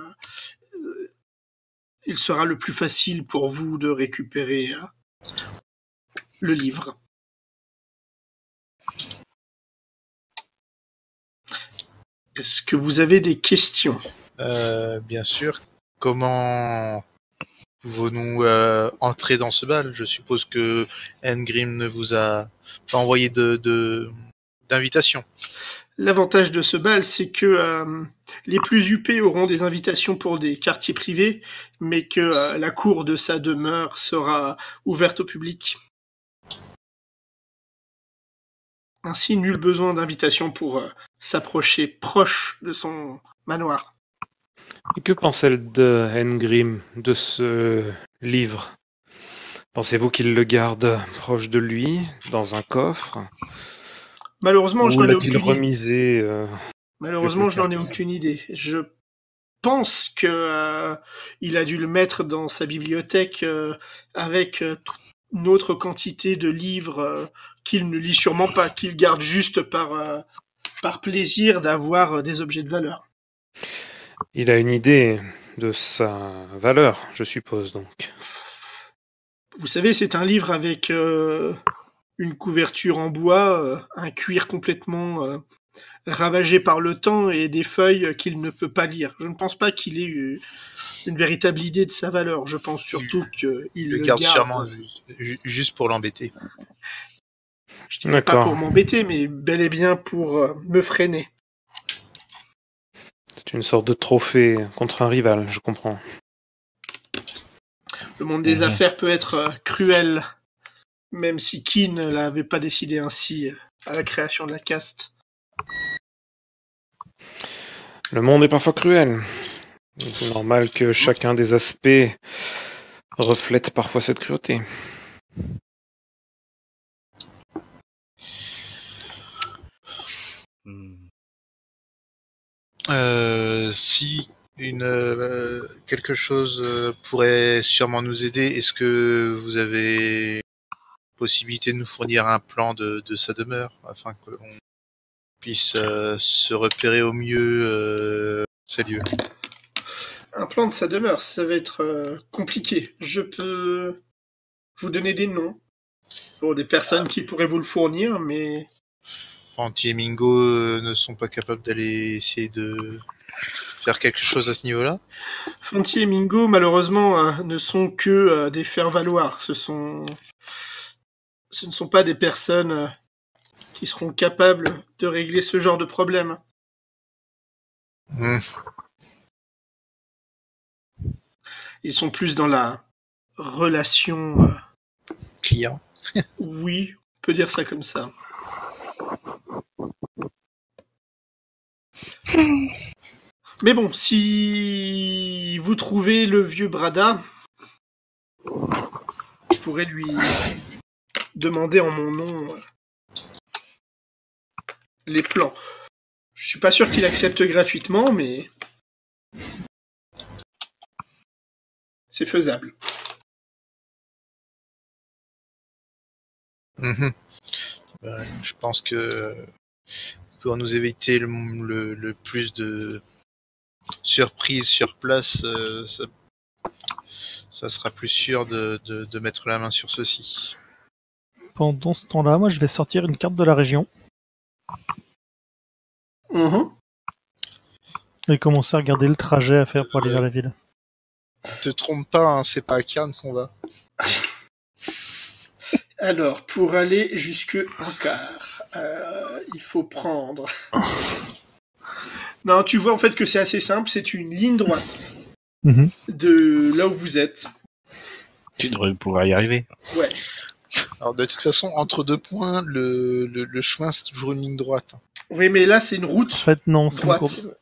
il sera le plus facile pour vous de récupérer le livre. Est-ce que vous avez des questions ? Bien sûr. Comment pouvons-nous entrer dans ce bal ? Je suppose que Engrim ne vous a pas envoyé d'invitation. L'avantage de ce bal, c'est que les plus huppés auront des invitations pour des quartiers privés, mais que la cour de sa demeure sera ouverte au public. Ainsi, nul besoin d'invitation pour s'approcher proche de son manoir. Et que pense-elle de Engrim, de ce livre ? Pensez-vous qu'il le garde proche de lui, dans un coffre ? Malheureusement, je Ou n'en ai l'a-t-il aucune idée. remisé Malheureusement, je n'en ai aucune idée. Je pense que il a dû le mettre dans sa bibliothèque avec une autre quantité de livres qu'il ne lit sûrement pas, qu'il garde juste par plaisir d'avoir des objets de valeur. Il a une idée de sa valeur, je suppose donc. Vous savez, c'est un livre avec une couverture en bois, un cuir complètement ravagé par le temps et des feuilles qu'il ne peut pas lire. Je ne pense pas qu'il ait eu une véritable idée de sa valeur. Je pense surtout qu'il le garde sûrement juste pour l'embêter. Je dirais pas pour m'embêter, mais bel et bien pour me freiner. C'est une sorte de trophée contre un rival, je comprends. Le monde des affaires peut être cruel, même si Keen ne l'avait pas décidé ainsi à la création de la caste. Le monde est parfois cruel. C'est normal que chacun des aspects reflète parfois cette cruauté. Si quelque chose pourrait sûrement nous aider, est-ce que vous avez possibilité de nous fournir un plan de sa demeure afin que l'on puisse se repérer au mieux ces lieux? Un plan de sa demeure, ça va être compliqué. Je peux vous donner des noms pour des personnes qui pourraient vous le fournir, mais... Fanti et Mingo ne sont pas capables d'aller essayer de faire quelque chose à ce niveau-là? Fanti et Mingo, malheureusement, ne sont que des faire-valoir. Ce sont ce ne sont pas des personnes qui seront capables de régler ce genre de problème. Ils sont plus dans la relation... Client. Oui, on peut dire ça comme ça. Mais bon, si vous trouvez le vieux Brada, je pourrais lui demander en mon nom les plans. Je suis pas sûr qu'il accepte gratuitement, mais c'est faisable. Je pense que pour nous éviter le plus de surprises sur place, ça sera plus sûr de mettre la main sur ceci. Pendant ce temps-là, moi je vais sortir une carte de la région et commencer à regarder le trajet à faire pour aller vers la ville. Te trompe pas, hein, c'est pas à Cairn qu'on va. Alors, pour aller jusque Ankar, il faut prendre... Non, tu vois en fait que c'est assez simple, c'est une ligne droite de là où vous êtes. Tu devrais pouvoir y arriver. Ouais. Alors de toute façon, entre deux points, le chemin c'est toujours une ligne droite. Oui, mais là c'est une route En fait, non, c'est une droite. courbe.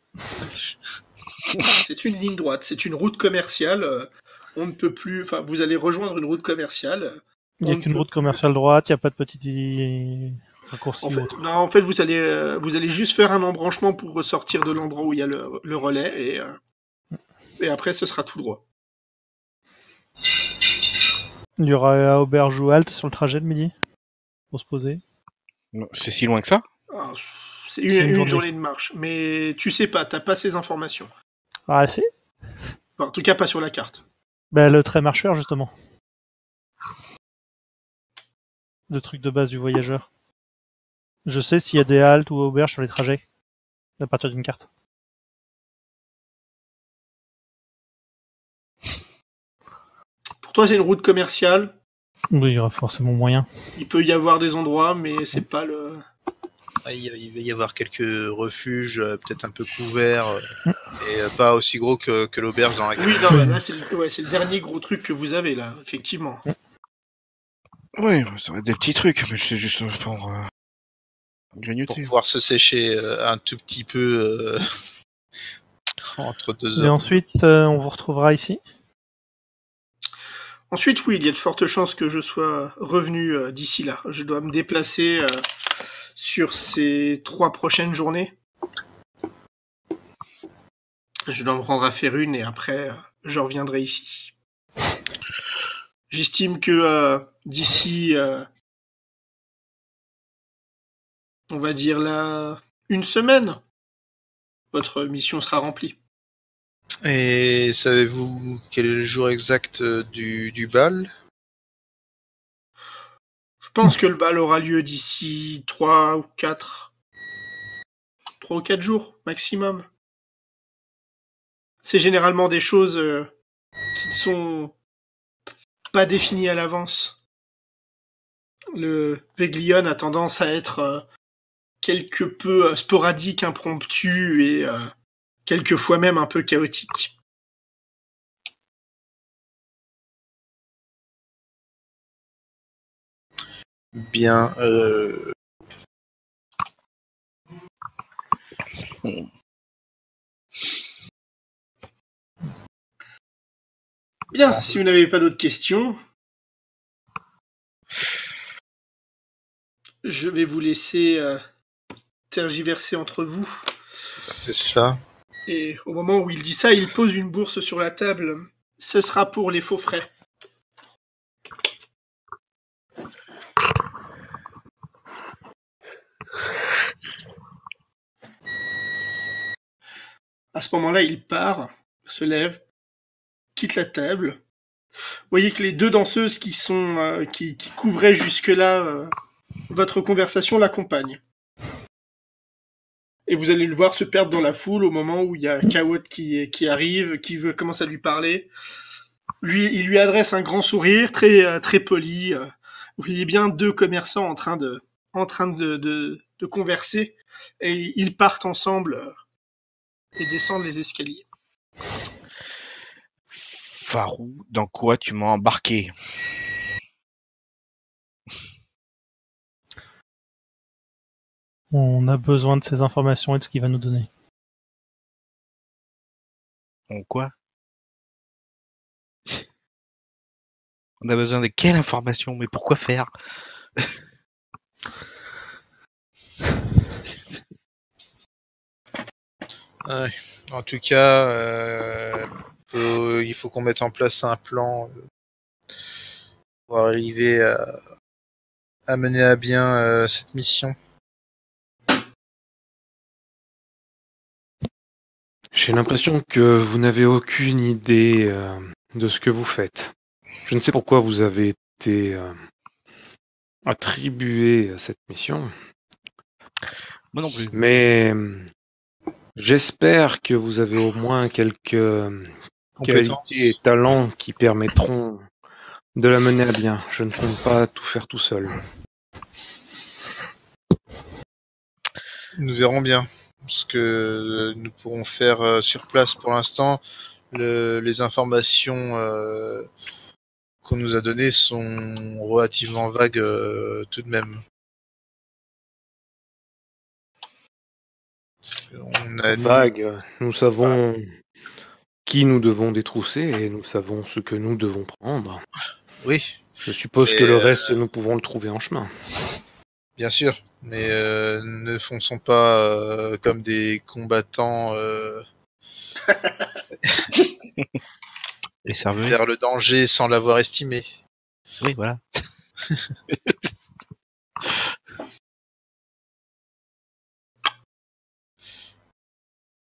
C'est une ligne droite, c'est une route commerciale. On ne peut plus... Enfin, vous allez rejoindre une route commerciale. Il n'y a qu'une route commerciale droite, il n'y a pas de petit raccourci En ou fait, autre. non, en fait, vous allez juste faire un embranchement pour ressortir de l'endroit où il y a le relais et après ce sera tout droit. Il y aura auberge ou halte sur le trajet de midi pour se poser. Non, c'est si loin que ça? Ah, c'est C'est une une journée. journée de marche, mais tu sais pas, t'as pas ces informations. Ah, c'est Enfin, en tout cas, pas sur la carte. bah, le trait marcheur, justement. Le truc de base du voyageur. Je sais s'il y a des haltes ou auberges sur les trajets à partir d'une carte. Pour toi, c'est une route commerciale. Oui, il y aura forcément moyen. Il peut y avoir des endroits, mais c'est pas le... Ah, il va y avoir quelques refuges, peut-être un peu couverts, et pas aussi gros que l'auberge dans laquelle... Oui, non, là, c'est le dernier gros truc que vous avez, là, effectivement. Oui, ça va être des petits trucs, mais c'est juste pour pour grignoter. pouvoir se sécher un tout petit peu entre deux Et heures. ensuite, on vous retrouvera ici. Ensuite, oui, il y a de fortes chances que je sois revenu d'ici là. Je dois me déplacer sur ces 3 prochaines journées. Je dois me rendre à Férune et après, je reviendrai ici. J'estime que d'ici, on va dire là, une semaine, votre mission sera remplie. Et savez-vous quel est le jour exact du bal? Je pense que le bal aura lieu d'ici 3 ou 4 jours maximum. C'est généralement des choses qui ne sont pas définies à l'avance. Le Veglion a tendance à être quelque peu sporadique, impromptu et quelquefois même un peu chaotique. Bien. Bien, si vous n'avez pas d'autres questions, je vais vous laisser tergiverser entre vous. C'est cela. Et au moment où il dit ça, il pose une bourse sur la table. Ce sera pour les faux frais. À ce moment-là, il part, se lève, quitte la table. Vous voyez que les 2 danseuses qui couvraient jusque-là votre conversation l'accompagnent. Et vous allez le voir se perdre dans la foule au moment où il y a Kawot qui arrive, qui commence à lui parler. Il lui adresse un grand sourire, très, très poli. vous voyez bien 2 commerçants en train de converser, et ils partent ensemble et descendent les escaliers. Farou, dans quoi tu m'as embarqué? On a besoin de ces informations et de ce qu'il va nous donner. En quoi? On a besoin de quelle information? Mais pourquoi faire? Ouais. En tout cas, il faut qu'on mette en place un plan pour arriver à mener à bien cette mission. J'ai l'impression que vous n'avez aucune idée de ce que vous faites. Je ne sais pourquoi vous avez été attribué à cette mission, Moi non plus. mais j'espère que vous avez au moins quelques qualités et talents qui permettront de la mener à bien. Je ne compte pas tout faire tout seul. Nous verrons bien ce que nous pourrons faire sur place. Pour l'instant, les informations qu'on nous a données sont relativement vagues tout de même. On a Vague, nous savons qui nous devons détrousser et nous savons ce que nous devons prendre. Oui, Je suppose que le reste, nous pouvons le trouver en chemin. bien sûr, mais ne fonçons pas comme des combattants Les cerveaux. vers le danger sans l'avoir estimé. Oui, voilà.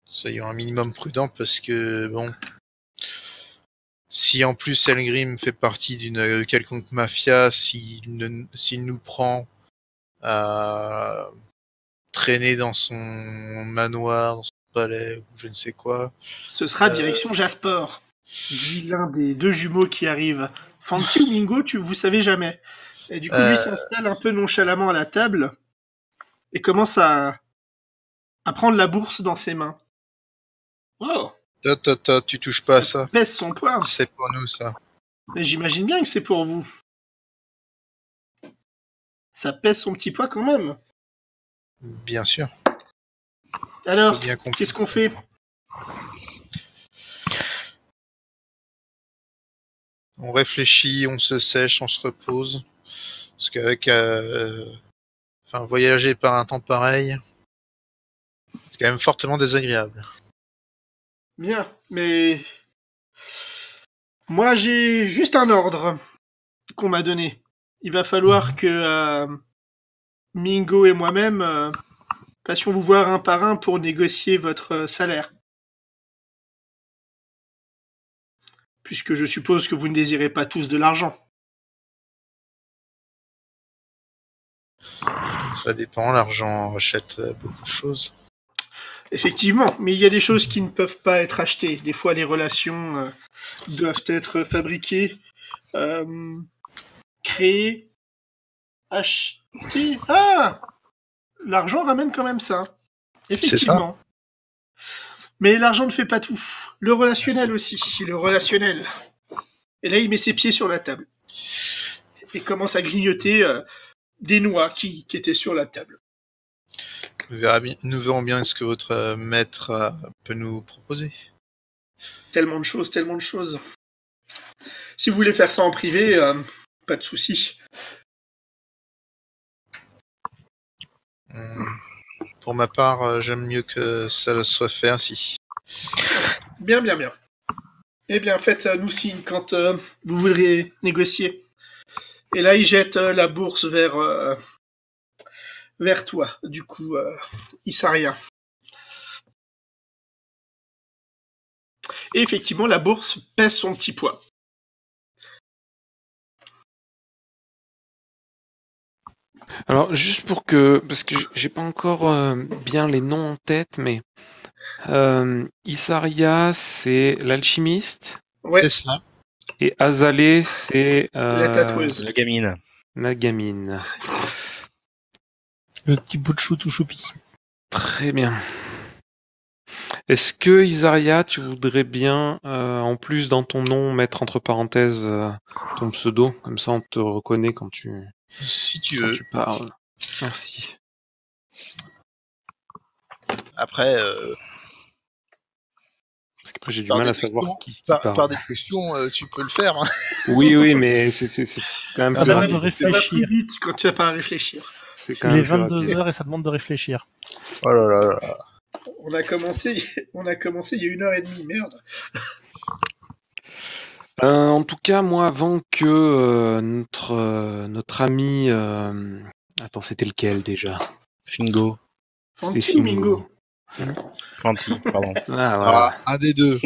Soyons un minimum prudents parce que, bon, si en plus Elgrim fait partie d'une quelconque mafia, s'il nous prend à traîner dans son manoir, dans son palais, ou je ne sais quoi. Ce sera direction Jaspor, dit l'un des 2 jumeaux qui arrivent. Fanti ou Mingo, vous savez jamais. Et du coup, lui s'installe un peu nonchalamment à la table et commence à prendre la bourse dans ses mains. Oh, Tu touches pas à ça. pèse son poids. C'est pour nous, ça. Mais j'imagine bien que c'est pour vous. Ça pèse son petit poids quand même. Bien sûr. Alors, Bien compris. qu'est-ce qu'on fait? On réfléchit, on se sèche, on se repose. Parce qu'avec voyager par un temps pareil, c'est quand même fortement désagréable. Bien, mais moi j'ai juste un ordre qu'on m'a donné. Il va falloir que Mingo et moi-même passions vous voir un par un pour négocier votre salaire. Puisque je suppose que vous ne désirez pas tous de l'argent. Ça dépend, l'argent achète beaucoup de choses. Effectivement, mais il y a des choses qui ne peuvent pas être achetées. Des fois, les relations doivent être fabriquées, créées, achetées. Ah! L'argent ramène quand même ça. Effectivement. C'est ça. Mais l'argent ne fait pas tout. Le relationnel aussi. Le relationnel. Et là, il met ses pieds sur la table. Et commence à grignoter des noix qui étaient sur la table. Nous verrons bien ce que votre maître peut nous proposer. Tellement de choses, tellement de choses. Si vous voulez faire ça en privé, pas de souci. Pour ma part, j'aime mieux que ça soit fait ainsi. Bien, bien, bien. Eh bien, faites-nous signe quand vous voudrez négocier. Et là, il jette la bourse vers toi. Du coup, Isaria. Et effectivement, la bourse pèse son petit poids. Alors, juste pour que... Parce que j'ai pas encore bien les noms en tête, mais... Isaria, c'est l'alchimiste. Ouais. C'est ça. Et Azalée, c'est... La tatoueuse. La gamine. La gamine. Le petit bout de chou tout choupi. Très bien. Est-ce que, Isaria, tu voudrais bien, en plus dans ton nom, mettre entre parenthèses ton pseudo? Comme ça, on te reconnaît quand tu Si tu veux. parles. Merci. Après, Parce qu'après, j'ai du par mal à déduction- savoir qui par parle. déduction, tu peux le faire. Hein. Oui, mais c'est quand même Ça plus demande de rapide. Ça va plus réfléchir. vite quand tu vas pas réfléchir. C'est quand Il est même plus rapide. 22h et ça demande de réfléchir. Oh là là là. On a commencé il y a 1h30, merde. En tout cas, moi, avant que notre ami... Attends, c'était lequel déjà? Fingo. C'était Fanti ou Mingo? Fanti, pardon. Ah, voilà. Ah, un des deux.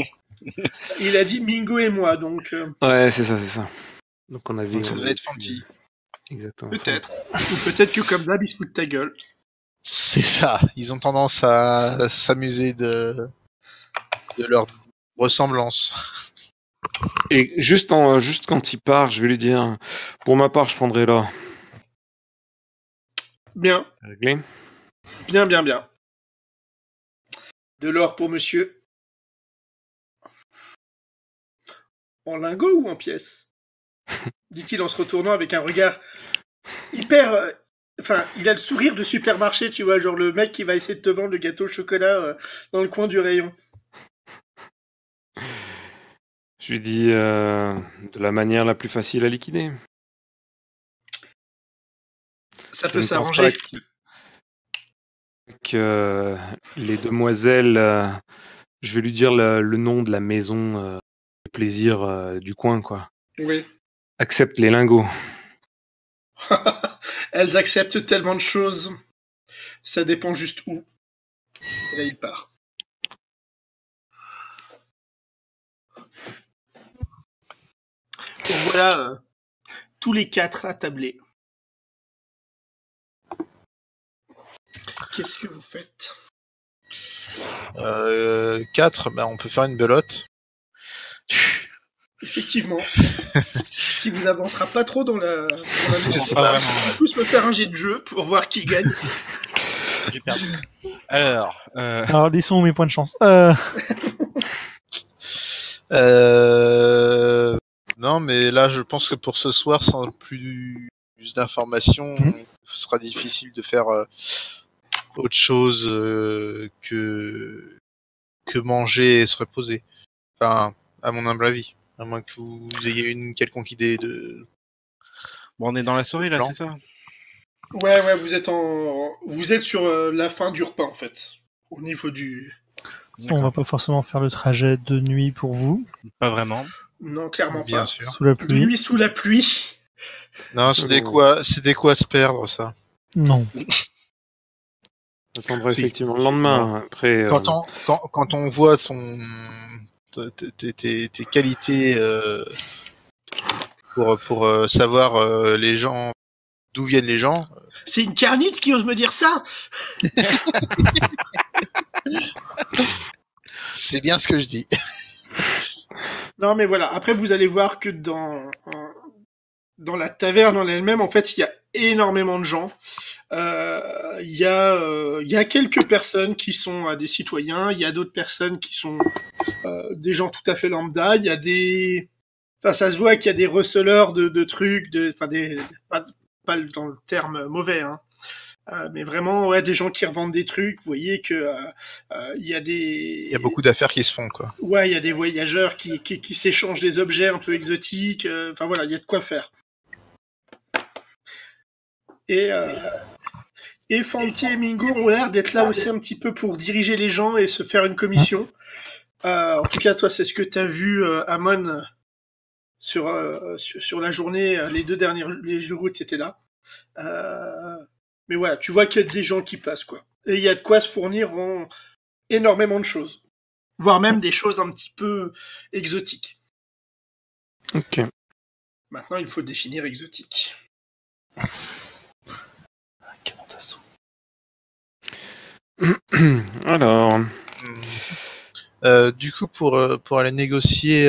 Il a dit Mingo et moi, donc Ouais, c'est ça. Donc on avait... Donc ça on devait avait être Fanti. Exactement. peut-être. Ou peut-être que comme d'hab, il se fout de ta gueule. C'est ça. Ils ont tendance à s'amuser de leur ressemblance. Et juste quand il part, je vais lui dire, pour ma part, je prendrai là. Bien, Réglé. bien. De l'or pour monsieur. En lingot ou en pièces? Dit-il en se retournant avec un regard hyper. Enfin, il a le sourire de supermarché, tu vois, genre le mec qui va essayer de te vendre le gâteau au chocolat dans le coin du rayon. Je lui dis de la manière la plus facile à liquider. Ça Je peut ne pense s'arranger. pas que les demoiselles, je vais lui dire le nom de la maison de plaisir du coin, quoi. Oui. Accepte les lingots. Elles acceptent tellement de choses. Ça dépend juste où. Et là, il part. Donc voilà, tous les 4 attablés. Qu'est-ce que vous faites? 4, ben on peut faire une belote. Effectivement. Qui vous avancera pas trop dans la C'est mission. ça. Pas vraiment. On va tous me faire un jet de jeu pour voir qui gagne. J'ai perdu. Alors, Alors, laissons mes points de chance. Non, mais là, je pense que pour ce soir, sans plus d'informations, ce sera difficile de faire autre chose que manger et se reposer. Enfin, à mon humble avis. À moins que vous ayez une quelconque idée de... bon, on est dans la soirée là, Plan. c'est ça? Ouais, vous êtes sur la fin du repas en fait. Au niveau du. On va pas forcément faire le trajet de nuit pour vous, Pas vraiment. Non, clairement Bien pas. sûr. sous la De pluie. nuit sous la pluie. Non, c'est des quoi se perdre, ça. Non. J'attendrai Si. effectivement le lendemain. Après, Quand on voit tes qualités pour savoir les gens, d'où viennent les gens, C'est une carnite qui ose me dire ça. c'est bien ce que je dis. Non, mais voilà. Après, vous allez voir que dans la taverne en elle-même, en fait, il y a énormément de gens. Il y a quelques personnes qui sont des citoyens. Il y a d'autres personnes qui sont des gens tout à fait lambda. Il y a des... Enfin, ça se voit qu'il y a des receleurs de trucs, enfin pas dans le terme mauvais, hein. Mais vraiment, ouais, des gens qui revendent des trucs. Vous voyez que il y a des... Il y a beaucoup d'affaires qui se font, quoi. Ouais, il y a des voyageurs qui s'échangent des objets un peu exotiques. Enfin voilà, il y a de quoi faire. Et Fanti et Mingo ont l'air d'être là aussi un petit peu pour diriger les gens et se faire une commission. En tout cas, toi, c'est ce que tu as vu, Amon, sur la journée. Les jours où tu étais là. Mais voilà, tu vois qu'il y a des gens qui passent, quoi. Et il y a de quoi se fournir en énormément de choses. Voire même des choses un petit peu exotiques. ok. Maintenant, il faut définir exotique. Canon d'assaut. Alors, Du coup, pour aller négocier,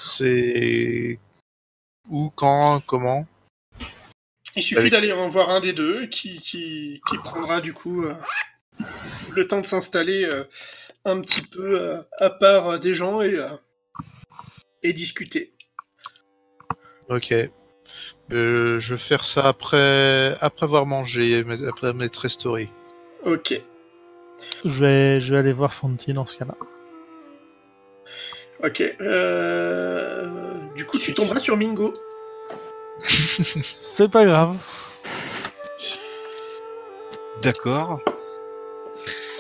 c'est Où, quand, comment? Il suffit Avec- d'aller en voir un des deux qui prendra du coup le temps de s'installer un petit peu à part des gens et discuter. Ok. Je vais faire ça après avoir mangé, après m'être restauré. Ok. Je vais aller voir Fonty dans ce cas-là. Ok. Du coup, tu tomberas sur Mingo. C'est pas grave. D'accord.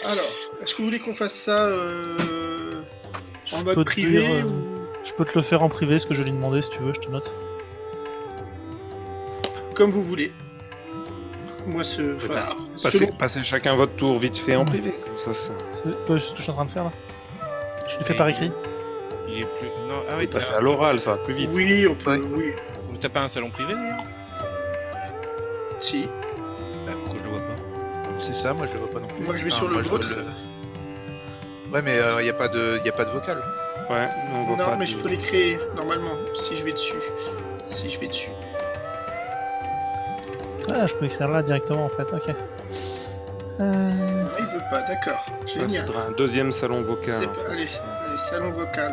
Alors, est-ce que vous voulez qu'on fasse ça en Je mode peux te privé dire, ou... je peux te le faire en privé, ce que je lui demandais, si tu veux, je te note. Comme vous voulez. Moi, voilà. Passez chacun votre tour vite fait en privé. Comme ça, C'est ce que je suis en train de faire là. Je le fais Et- par écrit. Il est plus. Non, ah vous oui, passez à l'oral, ça va plus vite. Oui, on peut. Ouais. Oui. T'as pas un salon privé d'ailleurs? Si. Bah, pourquoi je le vois pas? C'est ça, moi je le vois pas non plus. Moi, je vais sur le moi, vôtre. Ouais, mais y a pas de vocal. Ouais, on voit Non, pas mais de- je peux les créer normalement si je vais dessus. Ah, je peux écrire là directement en fait, ok. Non, il veut pas, d'accord. Il Génial. faudra un deuxième salon vocal. C'est en pas- fait. allez, salon vocal.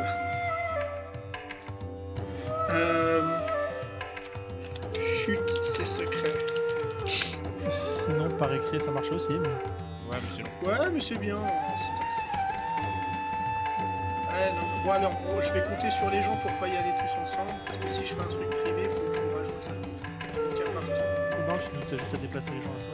Chut, c'est secret. Sinon, par écrit, ça marche aussi. Mais... Ouais, mais c'est long. Ouais, mais c'est bien. Ouais, non. Bon, alors, gros, je vais compter sur les gens pour pas y aller tous ensemble. Parce que si je fais un truc privé, faut que je me rajoute un appartement. Non, tu as juste à déplacer les gens à ça.